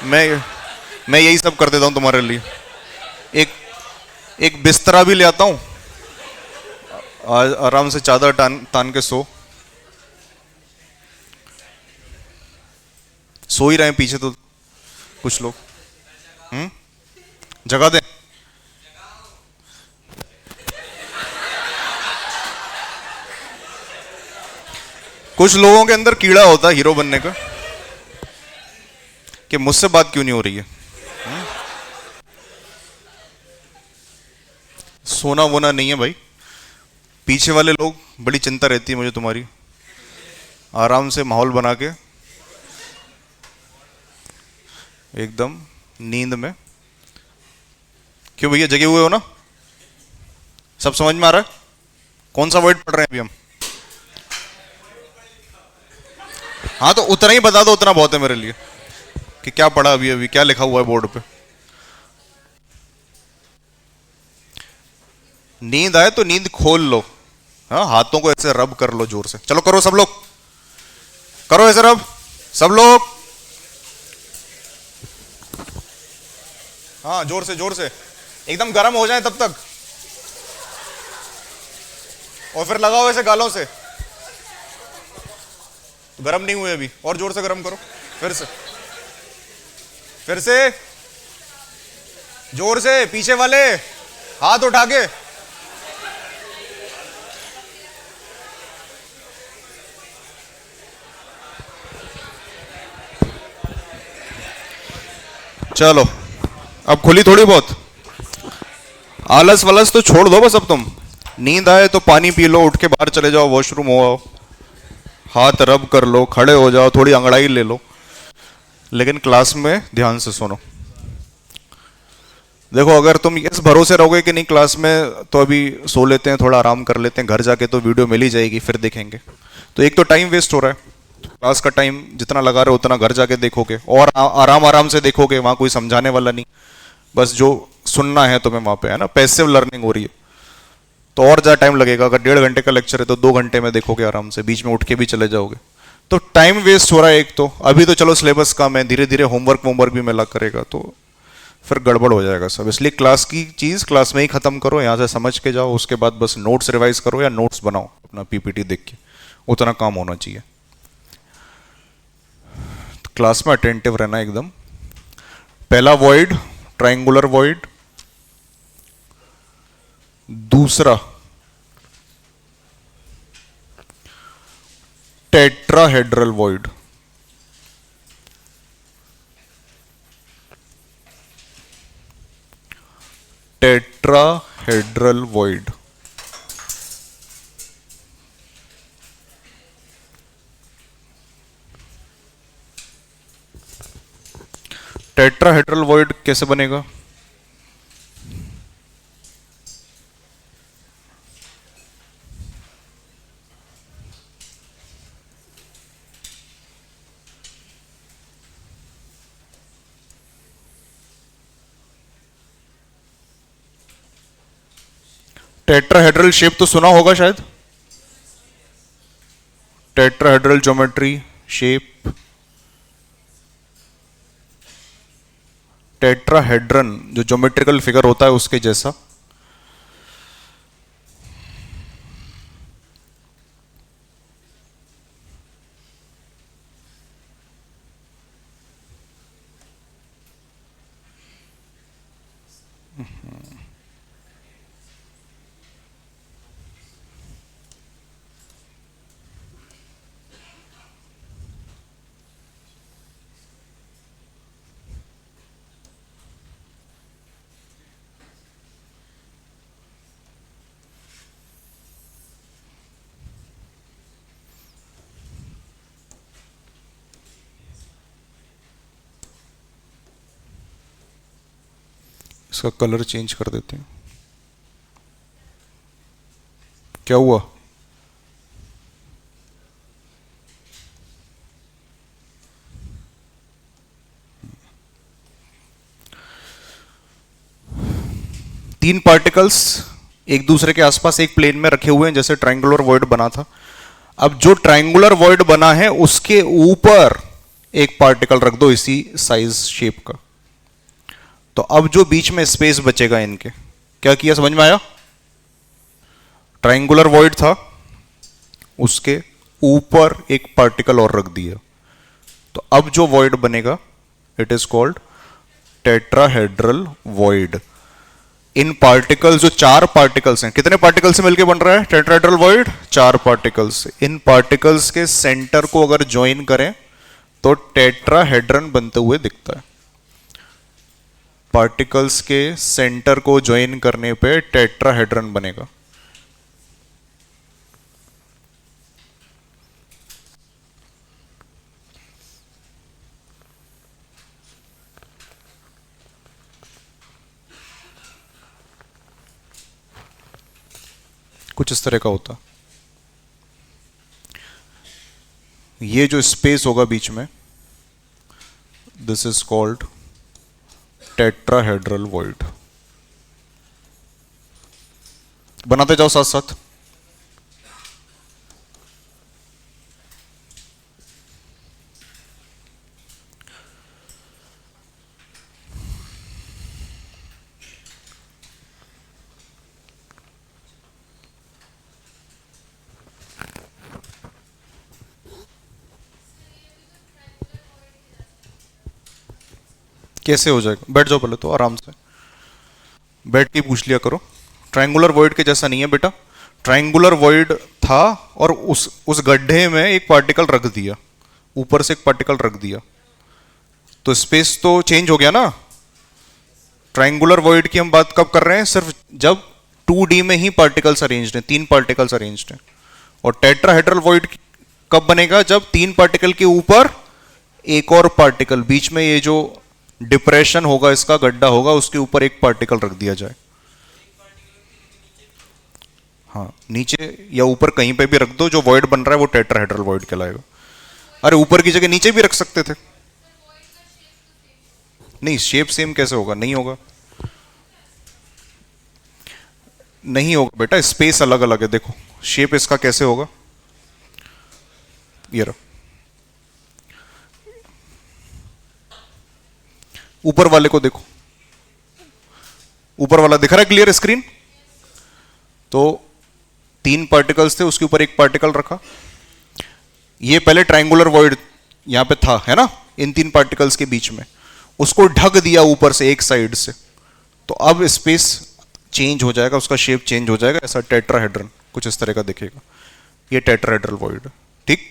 मैं यही सब कर देता हूं तुम्हारे लिए। एक एक बिस्तरा भी ले आता हूं, आराम से चादर तान तान के सो ही रहे हैं पीछे तो कुछ लोग। जगा दें? कुछ लोगों के अंदर कीड़ा होता है हीरो बनने का, कि मुझसे बात क्यों नहीं हो रही है। सोना वोना नहीं है भाई। पीछे वाले लोग बड़ी चिंता रहती है मुझे तुम्हारी। आराम से माहौल बना के एकदम नींद में। क्यों भैया जगे हुए हो ना? सब समझ में आ रहा है? कौन सा वर्ड पढ़ रहे हैं अभी हम? हाँ तो उतना ही बता दो, उतना बहुत है मेरे लिए। कि क्या पढ़ा अभी अभी, क्या लिखा हुआ है बोर्ड पे? नींद आए तो नींद खोल लो। हाँ हाथों को ऐसे रब कर लो जोर से। चलो करो सब लोग, करो ऐसे रब सब लोग। हाँ जोर से जोर से, एकदम गर्म हो जाए तब तक। और फिर लगाओ ऐसे गालों से। गर्म नहीं हुए अभी, और जोर से गर्म करो। फिर से, फिर से जोर से। पीछे वाले हाथ उठा के। चलो अब खुली थोड़ी बहुत। आलस वलस तो छोड़ दो बस अब तुम। नींद आए तो पानी पी लो, उठ के बाहर चले जाओ, वॉशरूम हो आओ, हाथ रब कर लो, खड़े हो जाओ, थोड़ी अंगड़ाई ले लो, लेकिन क्लास में ध्यान से सुनो। देखो अगर तुम इस भरोसे रहोगे कि नहीं क्लास में तो अभी सो लेते हैं, थोड़ा आराम कर लेते हैं, घर जाके तो वीडियो मिल ही जाएगी, फिर देखेंगे, तो एक तो टाइम वेस्ट हो रहा है। क्लास का टाइम जितना लगा रहे हो उतना घर जाके देखोगे, और आराम आराम से देखोगे, वहां कोई समझाने वाला नहीं, बस जो सुनना है तुम्हें वहां पे, है ना, पैसिव लर्निंग हो रही है। तो और ज़्यादा टाइम लगेगा। अगर 1.5 घंटे का लेक्चर है तो 2 घंटे में देखोगे आराम से, बीच में उठ के भी चले जाओगे, तो टाइम वेस्ट हो रहा है एक तो। अभी तो चलो सिलेबस कम है, धीरे धीरे होमवर्क भी मिला करेगा तो फिर गड़बड़ हो जाएगा सब। इसलिए क्लास की चीज़ क्लास में ही ख़त्म करो, यहाँ से समझ के जाओ, उसके बाद बस नोट्स रिवाइज करो या नोट्स बनाओ अपना पीपीटी देख के, उतना काम होना चाहिए। तो क्लास में अटेंटिव रहना एकदम। पहला वॉइड ट्रायंगुलर वॉइड, दूसरा tetrahedral void, tetrahedral void. Tetrahedral void कैसे बनेगा? टेट्राहेड्रल शेप तो सुना होगा शायद, टेट्राहेड्रल ज्योमेट्री शेप, टेट्राहेड्रन जो ज्योमेट्रिकल फिगर होता है उसके जैसा। इसका कलर चेंज कर देते हैं। क्या हुआ? तीन पार्टिकल्स एक दूसरे के आसपास एक प्लेन में रखे हुए हैं, जैसे ट्रायंगुलर वॉइड बना था। अब जो ट्रायंगुलर वॉइड बना है उसके ऊपर एक पार्टिकल रख दो इसी साइज शेप का, तो अब जो बीच में स्पेस बचेगा इनके, क्या किया समझ में आया? ट्रायंगुलर वॉइड था, उसके ऊपर एक पार्टिकल और रख दिया, तो अब जो वॉइड बनेगा it is called tetrahedral void. In particles, जो चार पार्टिकल्स हैं, कितने पार्टिकल से मिलकर बन रहा है टेट्राहेड्रल वॉइड? चार पार्टिकल्स। इन पार्टिकल्स के सेंटर को अगर ज्वाइन करें तो टेट्राहेड्रन बनते हुए दिखता है। पार्टिकल्स के सेंटर को ज्वाइन करने पे टेट्राहेड्रन बनेगा। कुछ इस तरह का होता। ये जो स्पेस होगा बीच में, this is called tetrahedral void. बनाते जाओ साथ साथ। कैसे हो जाएगा? बैठ जाओ पहले तो आराम से, बैठ के पूछ लिया करो। ट्रायंगुलर वॉइड के जैसा नहीं है बेटा। ट्रायंगुलर वॉइड था और उस गड्ढे में एक पार्टिकल रख दिया, ऊपर से एक पार्टिकल रख दिया, तो स्पेस तो चेंज हो गया ना। ट्रायंगुलर वॉइड की हम बात कब कर रहे हैं? सिर्फ जब 2D में ही पार्टिकल्स अरेंज्ड हैं, तीन पार्टिकल्स अरेंज्ड हैं। और टेट्राहेड्रल वॉइड कब बनेगा? जब तीन पार्टिकल के ऊपर एक और पार्टिकल, बीच में ये जो डिप्रेशन होगा, इसका गड्ढा होगा, उसके ऊपर एक पार्टिकल रख दिया जाए। हाँ, नीचे या ऊपर कहीं पे भी रख दो, जो वॉइड बन रहा है वो टेट्राहेड्रल वॉइड कहलाएगा। अरे ऊपर की जगह नीचे भी रख सकते थे। नहीं, शेप सेम कैसे होगा? नहीं होगा, नहीं होगा बेटा, स्पेस अलग अलग है। देखो शेप इसका कैसे होगा, ये रहा। ऊपर वाले को देखो, ऊपर वाला दिख रहा है क्लियर स्क्रीन? तो तीन पार्टिकल्स थे, उसके ऊपर एक पार्टिकल रखा। ये पहले ट्रायंगुलर वॉइड यहां पे था, है ना, इन तीन पार्टिकल्स के बीच में, उसको ढक दिया ऊपर से एक साइड से, तो अब स्पेस चेंज हो जाएगा, उसका शेप चेंज हो जाएगा, ऐसा टेट्राहेड्रन कुछ इस तरह का दिखेगा। ये टेट्राहेड्रल वॉइड, ठीक।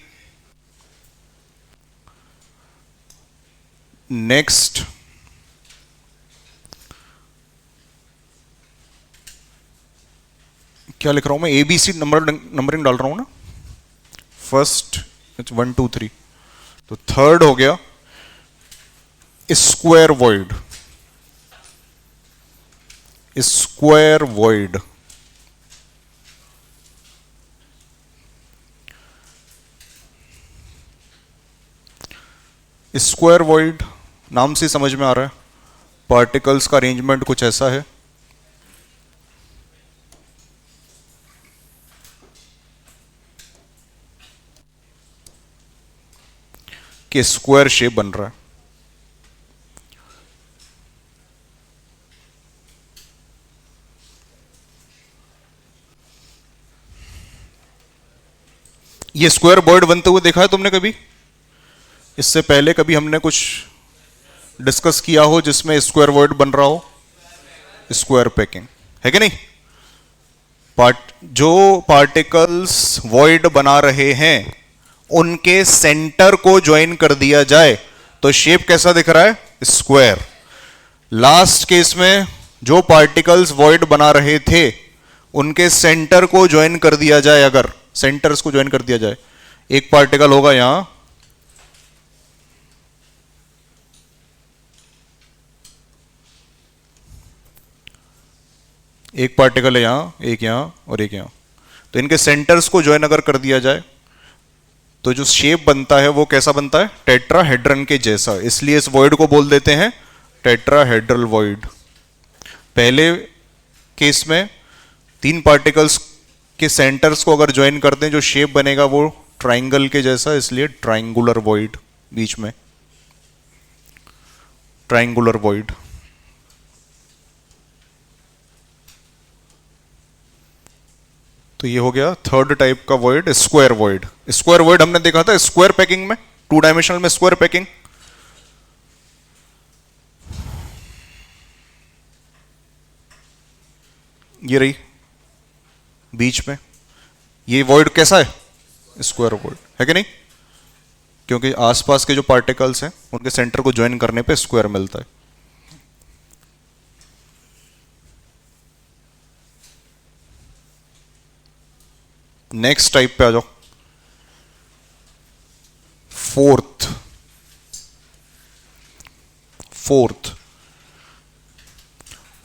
नेक्स्ट, क्या लिख रहा हूं मैं? ABC नंबरिंग डाल रहा हूं ना। फर्स्ट 1 2 3, तो थर्ड हो गया square void. Square void, square void नाम से समझ में आ रहा है, पार्टिकल्स का अरेंजमेंट कुछ ऐसा है। कि स्क्वायर शेप बन रहा है। ये स्क्वायर बॉयड बनते हुए देखा है तुमने कभी? इससे पहले कभी हमने कुछ डिस्कस किया हो जिसमें स्क्वायर वर्ड बन रहा हो? स्क्वायर पैकिंग है कि नहीं? जो पार्टिकल्स वॉइड बना रहे हैं उनके सेंटर को ज्वाइन कर दिया जाए तो शेप कैसा दिख रहा है? स्क्वायर। लास्ट केस में जो पार्टिकल्स वॉइड बना रहे थे उनके सेंटर को ज्वाइन कर दिया जाए, अगर सेंटर्स को ज्वाइन कर दिया जाए, एक पार्टिकल होगा यहां, एक पार्टिकल है यहां, एक यहां और एक यहां, तो इनके सेंटर्स को ज्वाइन अगर कर दिया जाए तो जो शेप बनता है वो कैसा बनता है? टेट्राहेड्रन के जैसा। इसलिए इस वॉइड को बोल देते हैं टेट्राहेड्रल वॉइड। पहले केस में तीन पार्टिकल्स के सेंटर्स को अगर ज्वाइन करते हैं जो शेप बनेगा वो ट्राइंगल के जैसा, इसलिए ट्राइंगुलर वॉइड, बीच में ट्राइंगुलर वॉइड। तो ये हो गया थर्ड टाइप का void, square void. Square void हमने देखा था स्क्वायर पैकिंग में, टू डायमेंशनल में स्क्वायर पैकिंग। ये रही बीच में, ये वॉइड कैसा है? स्क्वायर वॉइड है कि नहीं? क्योंकि आसपास के जो पार्टिकल्स हैं उनके सेंटर को ज्वाइन करने पे स्क्वायर मिलता है। नेक्स्ट टाइप पे आ जाओ, fourth.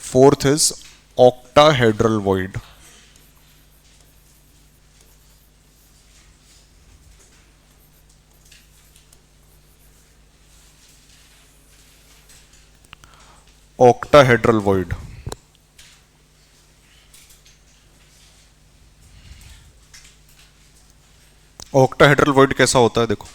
Fourth is octahedral void. Octahedral void octahedral void कैसा होता है? देखो,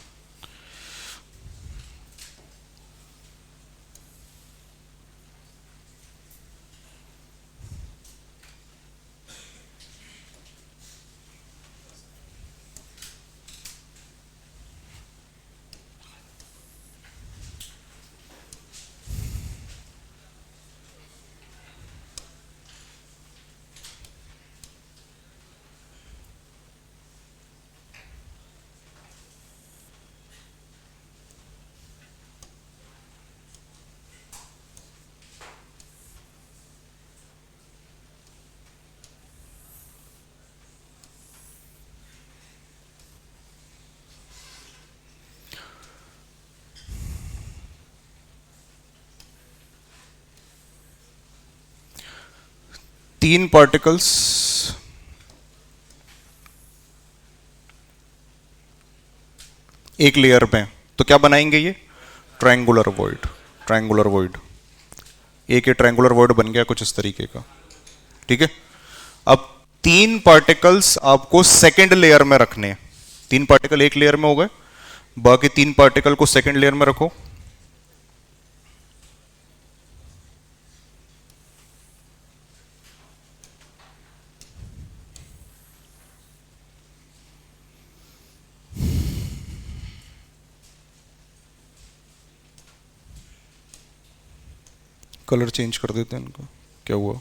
तीन पार्टिकल्स एक लेयर में, तो क्या बनाएंगे? ये ट्रायंगुलर वॉइड। ट्रायंगुलर वॉइड, एक ये ट्रायंगुलर वॉइड बन गया कुछ इस तरीके का, ठीक है। अब तीन पार्टिकल्स आपको सेकंड लेयर में रखने हैं। तीन पार्टिकल एक लेयर में हो गए, बाकी तीन पार्टिकल को सेकंड लेयर में रखो। कलर चेंज कर देते हैं इनका, क्या हुआ?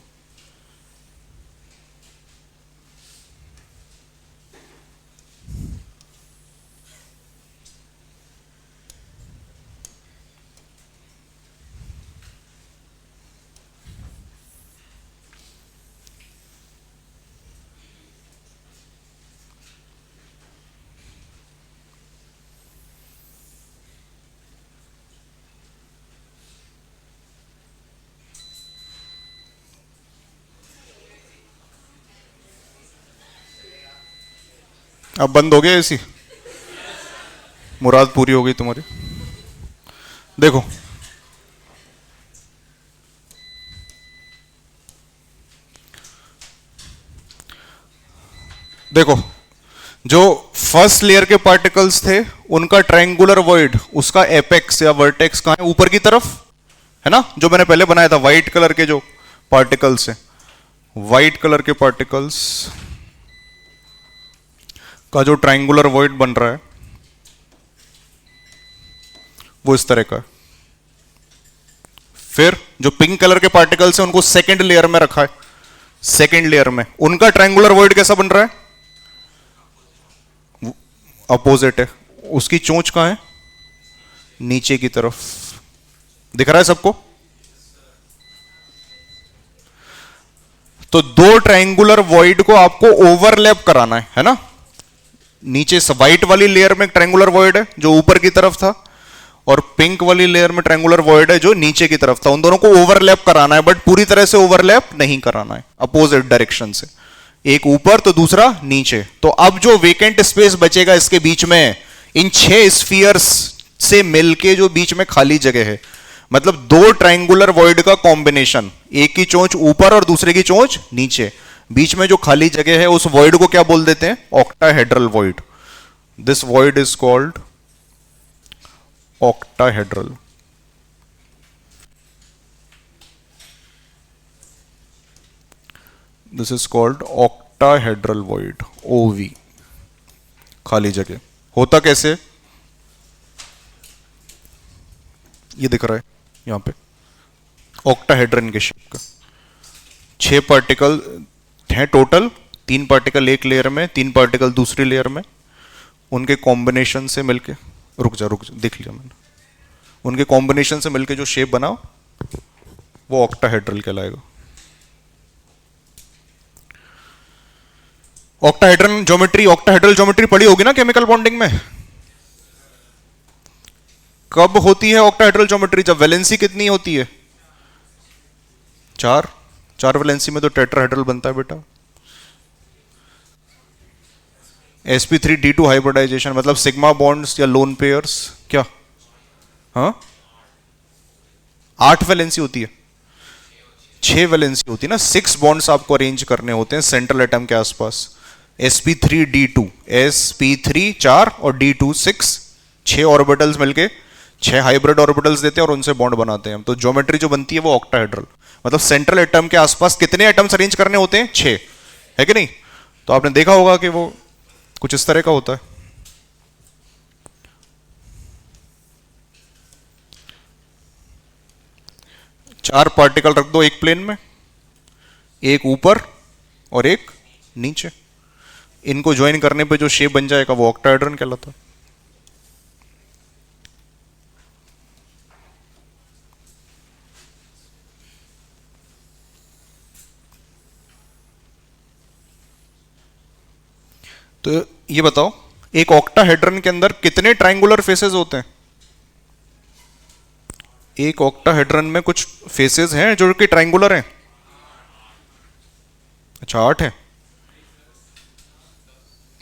अब बंद हो गया एसी? मुराद पूरी हो गई तुम्हारी। देखो, देखो जो फर्स्ट लेयर के पार्टिकल्स थे उनका ट्रायंगुलर वॉइड, उसका एपेक्स या वर्टेक्स कहां है? ऊपर की तरफ है ना, जो मैंने पहले बनाया था व्हाइट कलर के जो पार्टिकल्स हैं, व्हाइट कलर के पार्टिकल्स का जो ट्रायंगुलर वॉइड बन रहा है वो इस तरह का है। फिर जो पिंक कलर के पार्टिकल्स हैं उनको सेकंड लेयर में रखा है, सेकंड लेयर में उनका ट्रायंगुलर वॉइड कैसा बन रहा है? अपोजिट है। उसकी चोंच कहां है? नीचे की तरफ। दिख रहा है सबको? तो दो ट्रायंगुलर वॉइड को आपको ओवरलैप कराना है ना। नीचे व्हाइट वाली लेयर में ट्रायंगुलर वॉइड है जो ऊपर की तरफ था, और पिंक वाली लेयर में ट्रायंगुलर वॉइड है जो नीचे की तरफ था। उन दोनों को ओवरलैप कराना है, बट पूरी तरह से ओवरलैप नहीं कराना है, अपोजिट डायरेक्शन से, एक ऊपर तो दूसरा नीचे। तो अब जो वेकेंट स्पेस बचेगा इसके बीच में, इन 6 स्फीयर्स से मिलके जो बीच में खाली जगह है, मतलब दो ट्रायंगुलर वॉइड का कॉम्बिनेशन, एक की चोंच ऊपर और दूसरे की चोंच नीचे, बीच में जो खाली जगह है उस वॉइड को क्या बोल देते हैं? Octahedral void. This void is called octahedral. This is called octahedral void, ओवी, खाली जगह। होता कैसे? ये दिख रहा है यहां पे, ऑक्टाहेड्रन के शेप का। 6 पार्टिकल हैं टोटल, 3 पार्टिकल एक लेयर में, 3 पार्टिकल दूसरी लेयर में, उनके कॉम्बिनेशन से मिलके, रुक जा देख लिया मैंने, उनके कॉम्बिनेशन से मिलके जो शेप बना वो ऑक्टाहेड्रल कहलाएगा। ऑक्टाहेड्रन ज्योमेट्री, ऑक्टाहेड्रल ज्योमेट्री पढ़ी होगी ना केमिकल बॉन्डिंग में। कब होती है ऑक्टाहेड्रल ज्योमेट्री? जब वैलेंसी कितनी होती है? 4 वैलेंसी में तो टेट्राहेड्रल बनता है बेटा। sp3d2 हाइब्रिडाइजेशन मतलब सिग्मा बॉन्ड्स या लोन पेयर्स, क्या? हाँ, 8 वैलेंसी होती है, 6 वैलेंसी होती है ना। 6 बॉन्ड्स आपको अरेंज करने होते हैं सेंट्रल एटम के आसपास। sp3d2, sp3 4 और d2 6, 6 ऑर्बिटल्स मिलके 6 हाइब्रिड ऑर्बिटल्स देते हैं और उनसे बॉन्ड बनाते हैं। तो ज्योमेट्री जो बनती है वो ऑक्टाहेड्रल, मतलब सेंट्रल एटम के आसपास कितने एटम्स अरेंज करने होते हैं? 6, है कि नहीं? तो आपने देखा होगा कि वो कुछ इस तरह का होता है। चार पार्टिकल रख दो एक प्लेन में, एक ऊपर और एक नीचे, इनको ज्वाइन करने पे जो शेप बन जाएगा वो ऑक्टाहेड्रन कहलाता है। तो ये बताओ, एक ऑक्टाहेड्रन के अंदर कितने ट्रायंगुलर फेसेस होते हैं? एक ऑक्टाहेड्रन में कुछ फेसेस हैं जो कि ट्रायंगुलर हैं। अच्छा, 8 है,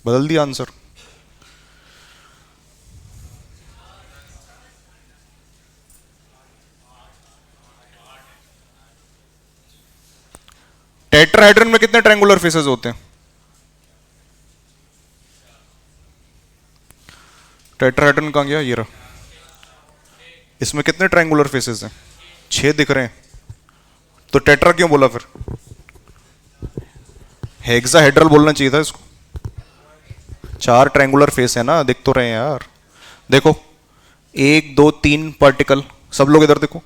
बदल दिया आंसर। टेट्राहेड्रन में कितने ट्रायंगुलर फेसेस होते हैं? टेट्राहेड्रन कहां गया? ये रहा। इसमें कितने ट्रायंगुलर फेसेस हैं? 6 दिख रहे हैं। तो टेट्रा क्यों बोला फिर? हेक्साहेड्रल बोलना चाहिए था इसको। 4 ट्रायंगुलर फेस है ना, दिख तो रहे हैं यार। देखो 1 2 3 पार्टिकल, सब लोग इधर देखो,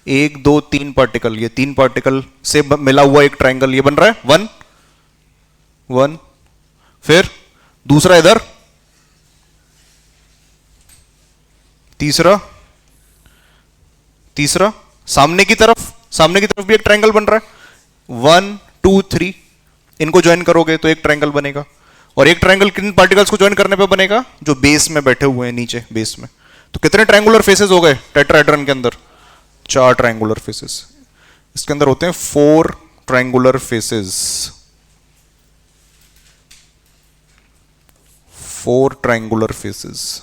1 2 3 पार्टिकल, ये 3 पार्टिकल से मिला हुआ एक ट्रायंगल ये बन रहा है 1 1। फिर दूसरा इधर, तीसरा सामने की तरफ भी एक ट्रायंगल बन रहा है 1 2 3। इनको ज्वाइन करोगे तो एक ट्रायंगल बनेगा, और एक ट्रायंगल किन पार्टिकल्स को ज्वाइन करने पे बनेगा? जो बेस में बैठे हुए हैं, नीचे बेस में। तो कितने ट्रायंगुलर फेसेस हो गए टेट्राहेड्रन के अंदर? 4 ट्रायंगुलर फेसेस। इसके अंदर होते हैं 4 ट्रायंगुलर फेसेस, 4 ट्रायंगुलर फेसेस।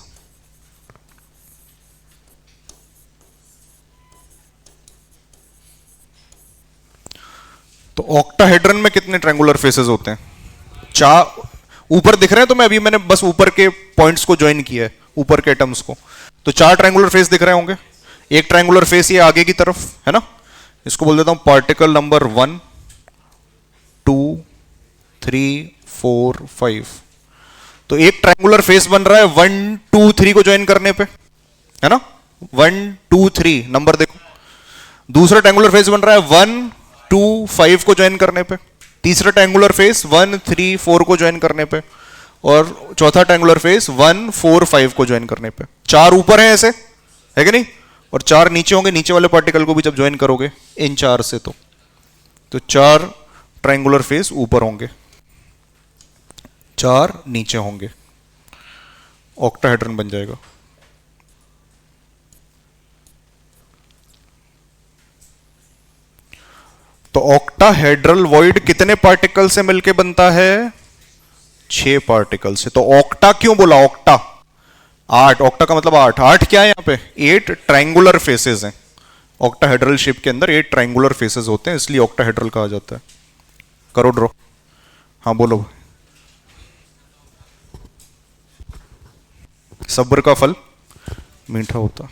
तो ऑक्टाहेड्रन में कितने ट्रायंगुलर फेसेस होते हैं? 4। ऊपर दिख रहे हैं तो मैं अभी मैंने बस ऊपर के पॉइंट्स को ज्वाइन किया है, ऊपर के एटम्स को। तो 4 ट्रायंगुलर फेस दिख रहे होंगे। एक ट्रायंगुलर फेस ये आगे की तरफ है ना, इसको बोल देता हूं पार्टिकल नंबर 1 2 3 4 5। तो एक ट्रायंगुलर फेस बन रहा है 1 2 3 को ज्वाइन करने पे, है ना, 1 2 3 नंबर देखो। दूसरा ट्रायंगुलर फेस बन रहा है 1 2 5 को ज्वाइन करने पे। तीसरा ट्रायंगुलर फेस 1 3 4 को ज्वाइन करने पे। और चौथा ट्रायंगुलर फेस 1 4 5 को ज्वाइन करने पे। 4 ऊपर है ऐसे, है कि नहीं, और 4 नीचे होंगे, नीचे वाले पार्टिकल को भी जब ज्वाइन करोगे इन 4 से तो 4 ट्रायंगुलर फेस ऊपर होंगे, 4 नीचे होंगे, ऑक्टाहेड्रन बन जाएगा। तो ऑक्टाहेड्रल वॉइड कितने पार्टिकल से मिलके बनता है? 6 पार्टिकल से। तो ऑक्टा क्यों बोला? ऑक्टा 8, ऑक्टा का मतलब 8। 8 क्या है यहां पे? 8 ट्रायंगुलर फेसेस हैं। ऑक्टाहेड्रल शेप के अंदर 8 ट्रायंगुलर फेसेस होते हैं, इसलिए ऑक्टाहेड्रल कहा जाता है। करो ड्रॉ। हाँ बोलो। सब्र का फल मीठा होता।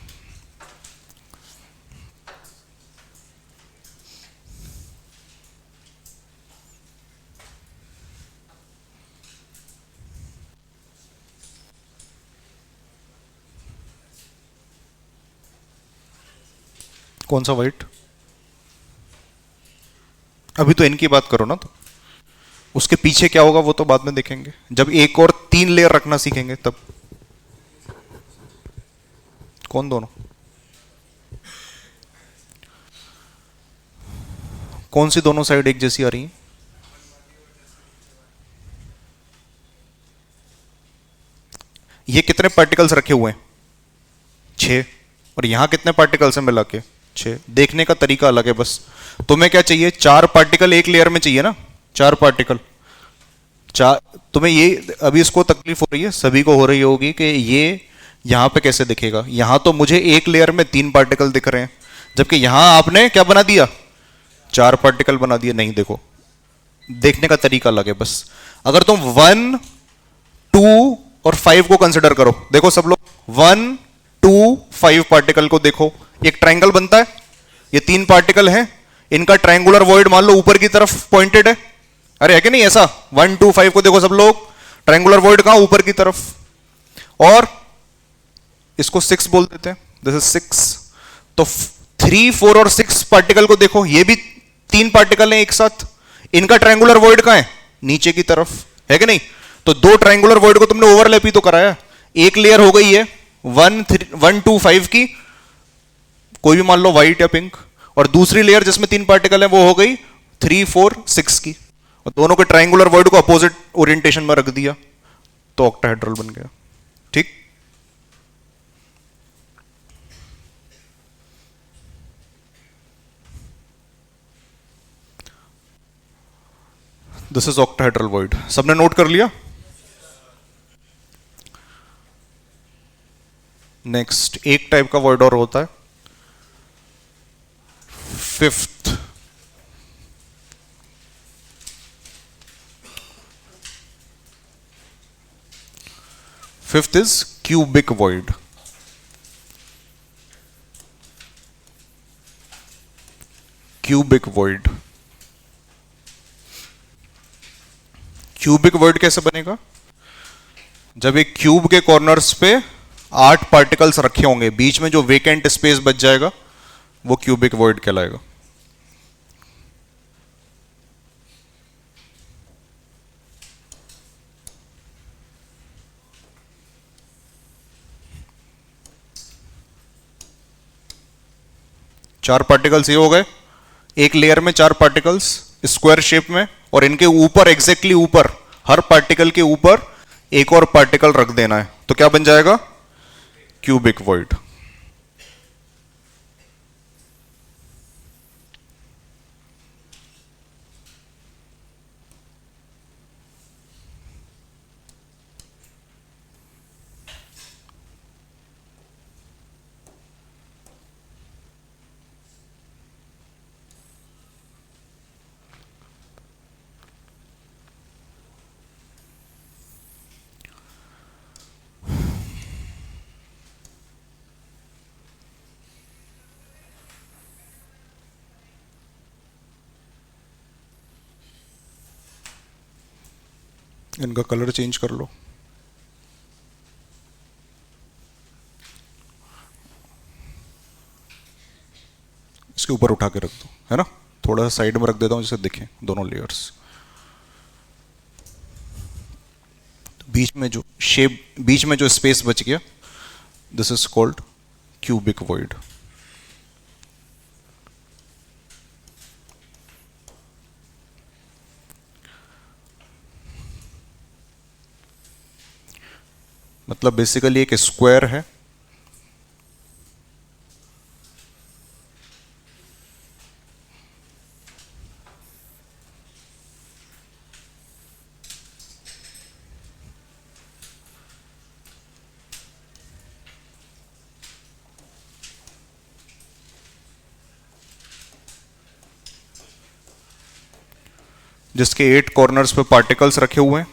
कौन सा वाइट? अभी तो इनकी बात करो ना, तो उसके पीछे क्या होगा वो तो बाद में देखेंगे, जब एक और 3 लेयर रखना सीखेंगे तब। कौन दोनों? कौन सी दोनों साइड एक जैसी आ रही है? ये कितने पार्टिकल्स रखे हुए हैं? 6। और यहां कितने पार्टिकल्स हैं मिला के? 6। देखने का तरीका अलग है बस। तुम्हें क्या चाहिए? 4 पार्टिकल एक लेयर में चाहिए ना, 4 पार्टिकल। चार तुम्हें ये अभी इसको तकलीफ हो रही है, सभी को हो रही होगी कि ये यहां पे कैसे दिखेगा। यहां तो मुझे एक लेयर में 3 पार्टिकल दिख रहे हैं, जबकि यहां आपने क्या बना दिया? 4 पार्टिकल बना दिए। नहीं, देखो देखने का तरीका अलग है बस। अगर तुम 1 2 और 5 को कंसिडर करो, देखो सब लोग 1 2 5 पार्टिकल को देखो, एक ट्रायंगल बनता है। ये 3 पार्टिकल हैं, इनका ट्रायंगुलर वॉइड मान लो ऊपर की तरफ पॉइंटेड है। अरे है कि नहीं ऐसा? 1 2 5 को देखो सब लोग, ट्रायंगुलर वॉइड कहां? ऊपर की तरफ। और इसको 6 बोल देते हैं, दिस इज 6। तो 3 4 और 6 पार्टिकल को देखो, ये भी 3 पार्टिकल हैं एक साथ, इनका ट्रायंगुलर वॉइड कहां है? नीचे की तरफ, है कि नहीं? तो 2 ट्रायंगुलर वॉइड को तुमने ओवरलैप ही तो कराया। एक लेयर हो गई है 1 2 5 की, कोई भी मान लो व्हाइट या पिंक, और दूसरी लेयर जिसमें 3 पार्टिकल है वो हो गई 3 4 6 की, और दोनों के ट्रायंगुलर वॉइड को अपोजिट ओरिएंटेशन में रख दिया, तो ऑक्टाहेड्रल बन गया। ठीक। This is octahedral void. सबने नोट कर लिया? नेक्स्ट एक टाइप का वॉइड और होता है, fifth. Fifth is cubic void. Cubic void. Cubic void कैसे बनेगा? जब एक क्यूब के कॉर्नर्स पे 8 पार्टिकल्स रखे होंगे, बीच में जो वेकेंट स्पेस बच जाएगा वो क्यूबिक वॉइड कहलाएगा। चार पार्टिकल्स ये हो गए, एक लेयर में 4 पार्टिकल्स स्क्वायर शेप में, और इनके ऊपर एग्जैक्टली ऊपर, हर पार्टिकल के ऊपर एक और पार्टिकल रख देना है, तो क्या बन जाएगा? Cubic void. इनका कलर चेंज कर लो। इसके ऊपर उठा के रख दो, है ना, थोड़ा सा साइड में रख देता हूं जिससे दिखें दोनों लेयर्स। बीच में जो शेप, बीच में जो स्पेस बच गया, this is called cubic void. मतलब बेसिकली एक स्क्वायर है, जिसके 8 कॉर्नर्स पे पार्टिकल्स रखे हुए हैं,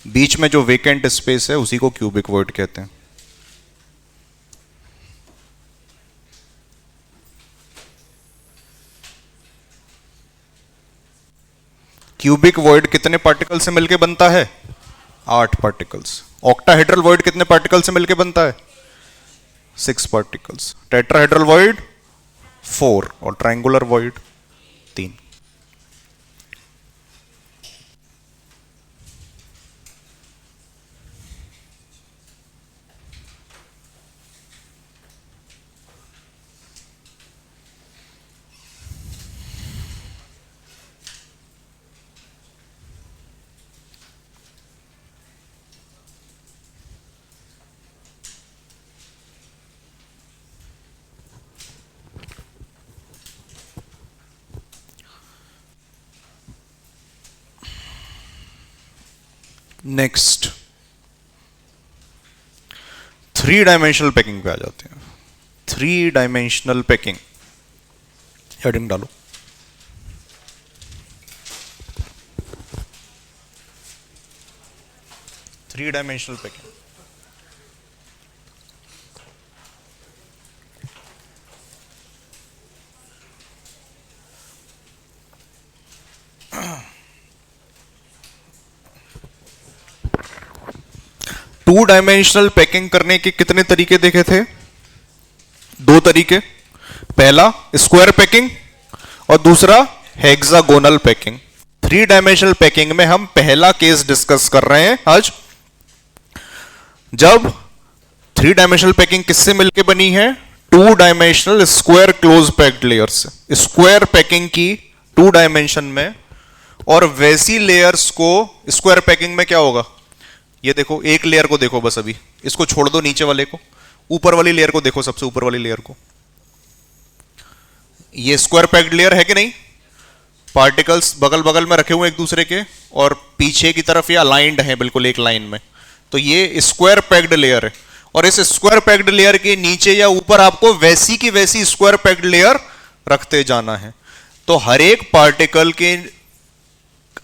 बीच में जो वेकेंट स्पेस है उसी को क्यूबिक वॉइड कहते हैं। क्यूबिक वॉइड कितने पार्टिकल से मिलकर बनता है? 8 पार्टिकल्स। ऑक्टाहेड्रल वॉइड कितने पार्टिकल से मिलकर बनता है? 6 पार्टिकल्स। टेट्राहेड्रल वॉइड 4 और triangular void 3। Next 3 dimensional packing पे आ जाते हैं। 3 डायमेंशनल पैकिंग, हेडिंग डालो। Three dimensional packing. Two dimensional packing करने के कितने तरीके देखे थे? 2 तरीके। पहला स्क्वायर पैकिंग और दूसरा हेक्सागोनल पैकिंग। 3 डायमेंशनल पैकिंग में हम पहला केस डिस्कस कर रहे हैं आज, जब 3 डायमेंशनल पैकिंग किससे मिलकर बनी है? 2 dimensional square close packed layers. Square packing की 2 डायमेंशन में, और वैसी लेयर्स को स्क्वायर पैकिंग में क्या होगा? ये देखो, एक लेयर को देखो बस, अभी इसको छोड़ दो, नीचे वाले को, ऊपर वाली लेयर को देखो, सबसे ऊपर वाली लेयर को। ये स्क्वायर पैक्ड लेयर है कि नहीं? पार्टिकल्स बगल बगल में रखे हुए एक दूसरे के, और पीछे की तरफ ये अलाइंड है बिल्कुल एक लाइन में, तो ये स्क्वायर पैक्ड लेयर है। और इस स्क्वायर पैक्ड लेयर के नीचे या ऊपर आपको वैसी की वैसी स्क्वायर पैक्ड लेयर रखते जाना है। तो हर एक पार्टिकल के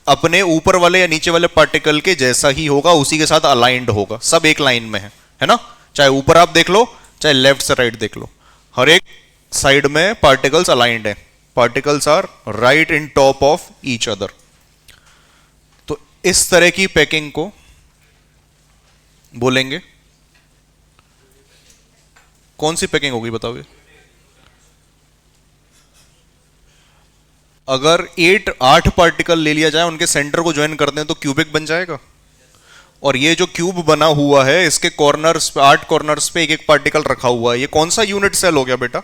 अपने ऊपर वाले या नीचे वाले पार्टिकल के जैसा ही होगा, उसी के साथ अलाइंड होगा, सब एक लाइन में है ना? चाहे ऊपर आप देख लो, चाहे लेफ्ट से राइट देख लो, हर एक साइड में पार्टिकल्स अलाइंड है। Particles are right in top of each other. तो इस तरह की पैकिंग को बोलेंगे, कौन सी पैकिंग होगी बताओगे? अगर 8 पार्टिकल ले लिया जाए, उनके सेंटर को ज्वाइन कर दें तो क्यूबिक बन जाएगा। और ये जो क्यूब बना हुआ है, इसके कॉर्नर्स पे, 8 कॉर्नर्स पे एक एक पार्टिकल रखा हुआ है। ये कौन सा यूनिट सेल हो गया बेटा?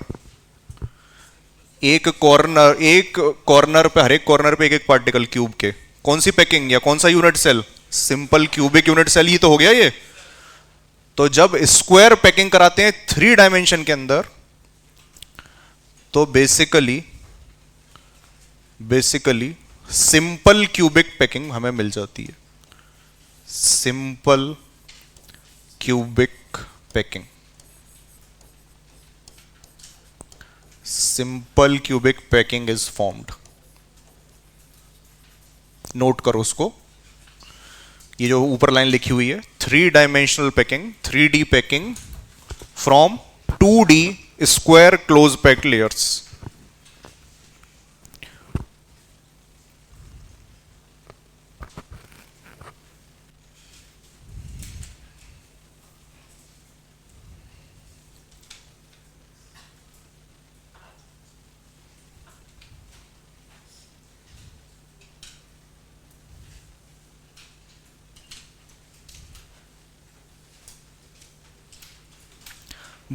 एक कॉर्नर पे, हर एक कॉर्नर पे एक एक पार्टिकल क्यूब के। कौन सी पैकिंग या कौन सा unit cell? Simple cubic unit cell ही तो हो गया ये। तो जब स्क्वायर पैकिंग कराते हैं 3 डायमेंशन के अंदर, तो बेसिकली सिंपल क्यूबिक पैकिंग हमें मिल जाती है। Simple cubic packing, simple cubic packing is formed. Note करो उसको, ये जो ऊपर लाइन लिखी हुई है, 3 dimensional packing, 3D packing from 2D square close packed layers.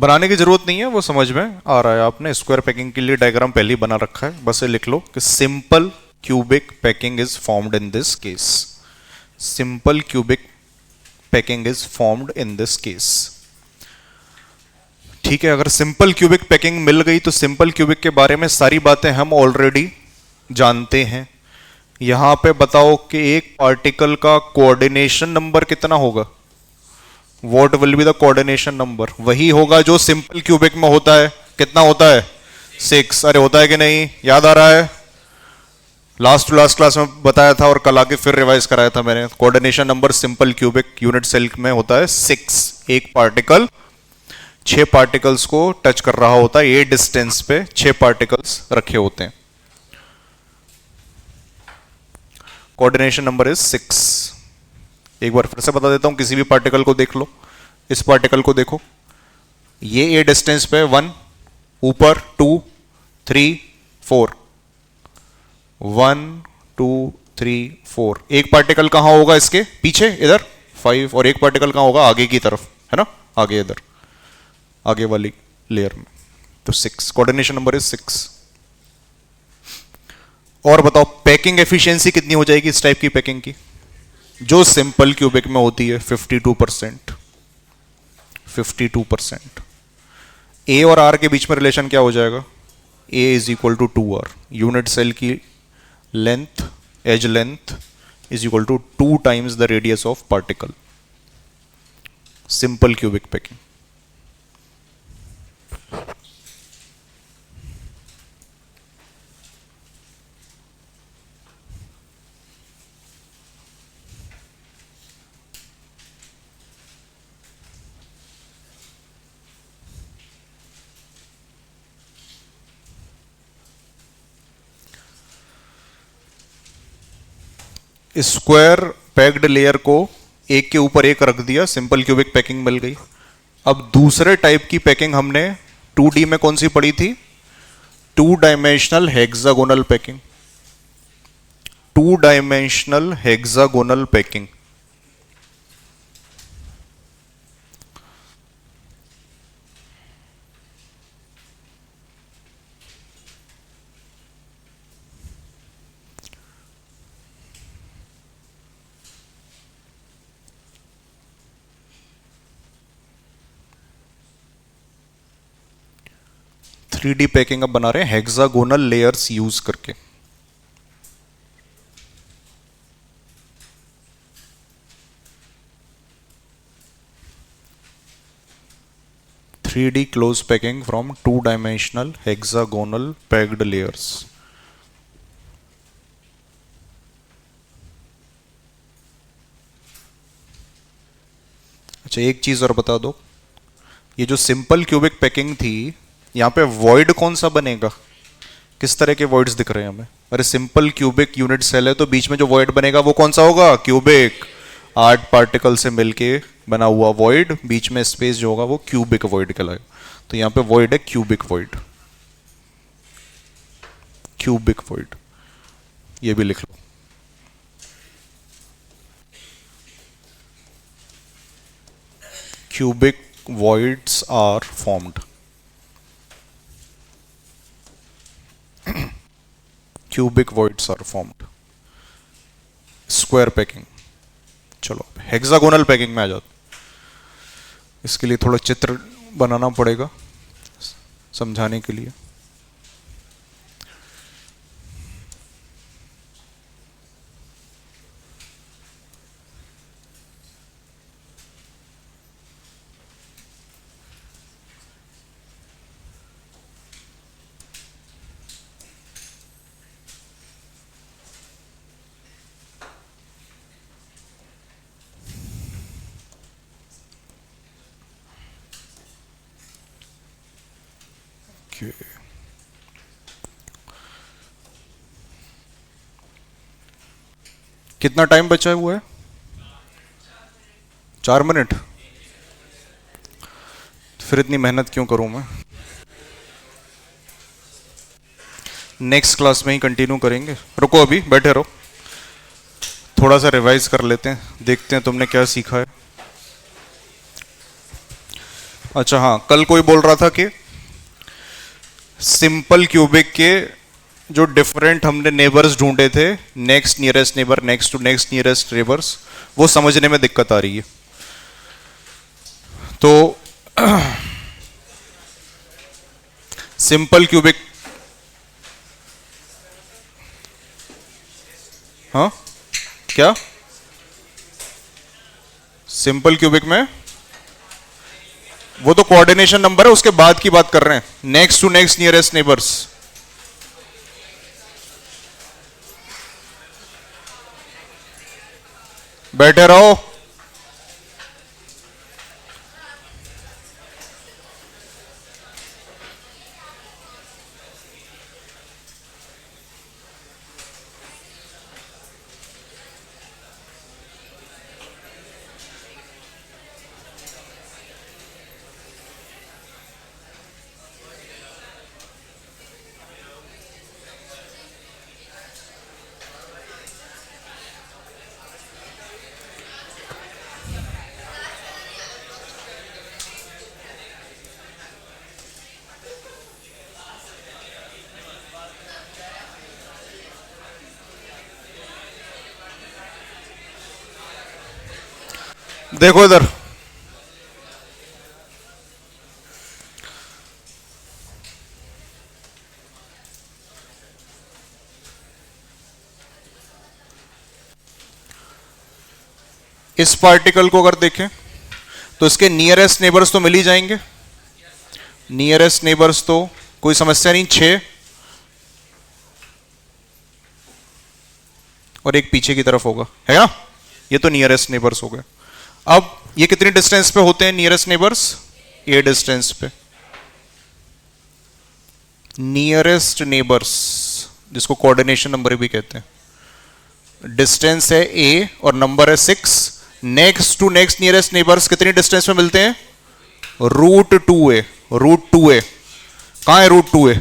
बनाने की जरूरत नहीं है, वो समझ में आ रहा है। आपने स्क्वायर पैकिंग के लिए डायग्राम पहले ही बना रखा है, बस ये लिख लो कि simple cubic packing is formed in this case. Simple cubic packing is formed in this case. ठीक है, अगर सिंपल क्यूबिक पैकिंग मिल गई तो सिंपल क्यूबिक के बारे में सारी बातें हम ऑलरेडी जानते हैं। यहां पे बताओ कि एक पार्टिकल का कोऑर्डिनेशन नंबर कितना होगा? What will be the coordination number? वही होगा जो सिंपल क्यूबिक में होता है। कितना होता है? 6। अरे होता है कि नहीं, याद आ रहा है? लास्ट टू लास्ट क्लास में बताया था और कल आके फिर रिवाइज कराया था मैंने। Coordination number simple cubic unit cell में होता है 6। एक पार्टिकल 6 पार्टिकल्स को टच कर रहा होता है, ये डिस्टेंस पे 6 पार्टिकल्स रखे होते हैं। Coordination number is 6। एक बार फिर से बता देता हूं, किसी भी पार्टिकल को देख लो। इस पार्टिकल को देखो, ये ए डिस्टेंस पे 1, ऊपर 2, 3, 4, 1, 2, 3, 4। एक पार्टिकल कहां होगा इसके पीछे? इधर 5। और एक पार्टिकल कहां होगा? आगे की तरफ, है ना, आगे इधर, आगे वाली लेयर में। तो 6, कोऑर्डिनेशन नंबर इज 6। और बताओ पैकिंग एफिशिएंसी कितनी हो जाएगी इस टाइप की पैकिंग की, जो सिंपल क्यूबिक में होती है? 52%। 52%। ए और आर के बीच में रिलेशन क्या हो जाएगा? A is equal to 2r। Unit cell की length, edge length is equal to 2 times the radius of particle. Simple cubic packing. Square packed layer को एक के ऊपर एक रख दिया, सिंपल क्यूबिक पैकिंग मिल गई। अब दूसरे टाइप की पैकिंग हमने 2D में कौन सी पढ़ी थी? 2 dimensional hexagonal packing. 2 dimensional hexagonal packing. Three D packing अब बना रहे हैं हेक्सागोनल लेयर्स यूज करके। Three D close packing from 2 dimensional hexagonal packed layers. अच्छा, एक चीज और बता दो, ये जो सिंपल क्यूबिक पैकिंग थी, यहां पे वॉइड कौन सा बनेगा? किस तरह के वॉइड्स दिख रहे हैं हमें? अरे सिंपल क्यूबिक यूनिट सेल है तो बीच में जो वॉइड बनेगा वो कौन सा होगा? क्यूबिक। 8 पार्टिकल से मिलके बना हुआ वॉइड, बीच में स्पेस जो होगा वो क्यूबिक वॉइड कहलाएगा। तो यहां पे वॉइड है क्यूबिक वॉइड। क्यूबिक वॉइड, ये भी लिख लो। Cubic voids are formed. Cubic voids are formed. Square packing. चलो हेक्सागोनल पैकिंग में आ जाओ। इसके लिए थोड़ा चित्र बनाना पड़ेगा समझाने के लिए। कितना टाइम बचा हुआ है? 4 मिनट। फिर इतनी मेहनत क्यों करूं मैं? नेक्स्ट क्लास में ही कंटिन्यू करेंगे। रुको, अभी बैठे रहो, थोड़ा सा रिवाइज कर लेते हैं, देखते हैं तुमने क्या सीखा है। अच्छा हाँ, कल कोई बोल रहा था कि सिंपल क्यूबिक के जो डिफरेंट हमने नेबर्स ढूंढे थे, next nearest neighbour, next to next nearest neighbours, वो समझने में दिक्कत आ रही है। तो सिंपल क्यूबिक, हाँ क्या सिंपल क्यूबिक में वो तो कोऑर्डिनेशन नंबर है, उसके बाद की बात कर रहे हैं, next to next nearest neighbours. बैठे रहो। देखो इधर, इस पार्टिकल को अगर देखें तो इसके नियरेस्ट नेबर्स तो मिल ही जाएंगे। नियरेस्ट नेबर्स तो कोई समस्या नहीं, 6 और एक पीछे की तरफ होगा, है ना। ये तो नियरेस्ट नेबर्स हो गए। अब ये कितनी डिस्टेंस पे होते हैं नियरेस्ट नेबर्स? ए डिस्टेंस पे। नियरेस्ट नेबर्स जिसको कोऑर्डिनेशन नंबर भी कहते हैं, डिस्टेंस है ए और नंबर है 6। Next to next nearest neighbours कितनी डिस्टेंस में मिलते हैं? √2a। √2a कहां है? √2a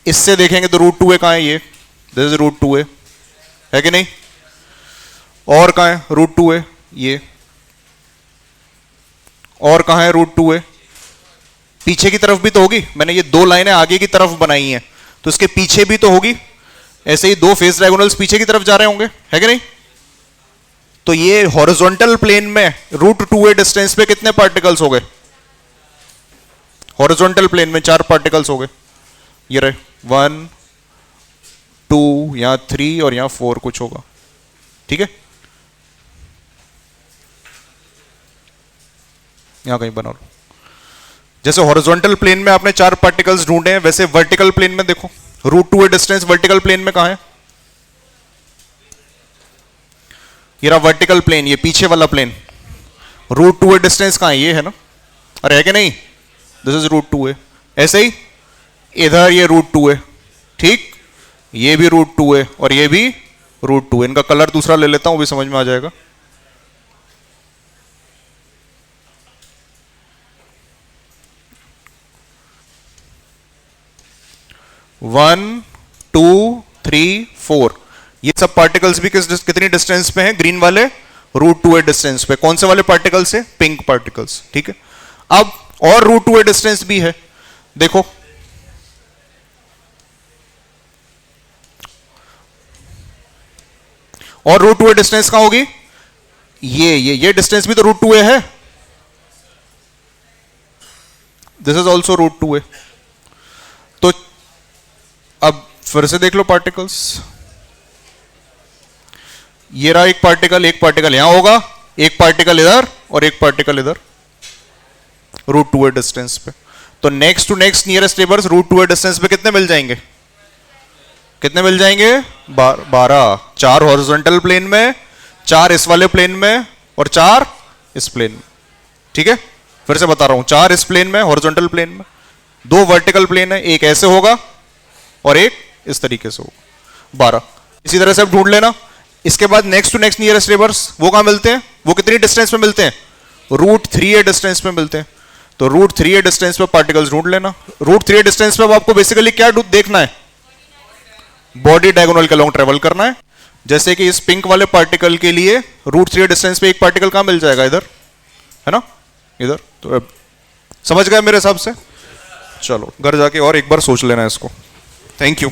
इससे देखेंगे तो √2a कहां है? ये दिस इज √2a, है कि नहीं? और कहां है √2a? ये। और कहां है √2a? पीछे की तरफ भी तो होगी। मैंने ये 2 लाइनें आगे की तरफ बनाई हैं, तो इसके पीछे भी तो होगी। ऐसे ही 2 फेस डायगोनल्स पीछे की तरफ जा रहे होंगे, है कि नहीं? तो ये हॉरिजॉन्टल प्लेन में √2a डिस्टेंस पे कितने पार्टिकल्स हो गए? हॉरिजॉन्टल प्लेन में 4 पार्टिकल्स हो गए। ये रहे 1 2, यहां 3 और यहां 4 कुछ होगा, ठीक है। यहां कहीं बना लो। जैसे हॉरिजॉन्टल प्लेन में आपने 4 पार्टिकल्स ढूंढे हैं, वैसे वर्टिकल प्लेन में देखो √2a डिस्टेंस वर्टिकल प्लेन में कहां है? ये रहा वर्टिकल प्लेन, ये पीछे वाला प्लेन। √2a डिस्टेंस कहां है? ये है ना, अरे है कि नहीं? This is √2a। ऐसे ही इधर ये √2a, ठीक, ये भी √2a और ये भी √2a। इनका कलर दूसरा ले लेता हूं, भी समझ में आ जाएगा। वन 2 3 4, ये सब पार्टिकल्स भी कितनी डिस्टेंस पे हैं? ग्रीन वाले √2a डिस्टेंस पे। कौन से वाले पार्टिकल्स है? पिंक पार्टिकल्स, ठीक है। अब और √2a डिस्टेंस भी है, देखो और √2a डिस्टेंस कहां होगी? ये डिस्टेंस भी तो √2a है। This is also √2a। तो अब फिर से देख लो पार्टिकल्स। ये रहा एक पार्टिकल यहां होगा, एक पार्टिकल इधर और एक पार्टिकल इधर, √2a डिस्टेंस पे। तो next to next nearest neighbours √2a distance पे कितने मिल जाएंगे? कितने मिल जाएंगे? 12। 4 हॉरिजॉन्टल प्लेन में, 4 इस वाले प्लेन में और 4 इस प्लेन में, ठीक है। फिर से बता रहा हूं, 4 इस प्लेन में हॉरिजॉन्टल प्लेन में, 2 वर्टिकल प्लेन है, एक ऐसे होगा और एक इस तरीके से होगा, 12। इसी तरह से अब ढूंढ लेना। इसके बाद next to next nearest neighbours वो कहां मिलते हैं? वो कितनी डिस्टेंस पे मिलते हैं? √3a डिस्टेंस पे मिलते हैं। तो √3a डिस्टेंस पे पार्टिकल्स ढूंढ लेना। √3a डिस्टेंस पे अब आपको बेसिकली क्या देखना है? बॉडी डायगोनल के लॉन्ग ट्रेवल करना है। जैसे कि इस पिंक वाले पार्टिकल के लिए √3a डिस्टेंस पे एक पार्टिकल कहां मिल जाएगा? इधर, है ना, इधर तो अब समझ गए मेरे हिसाब से। चलो घर जाके और एक बार सोच लेना इसको। Thank you.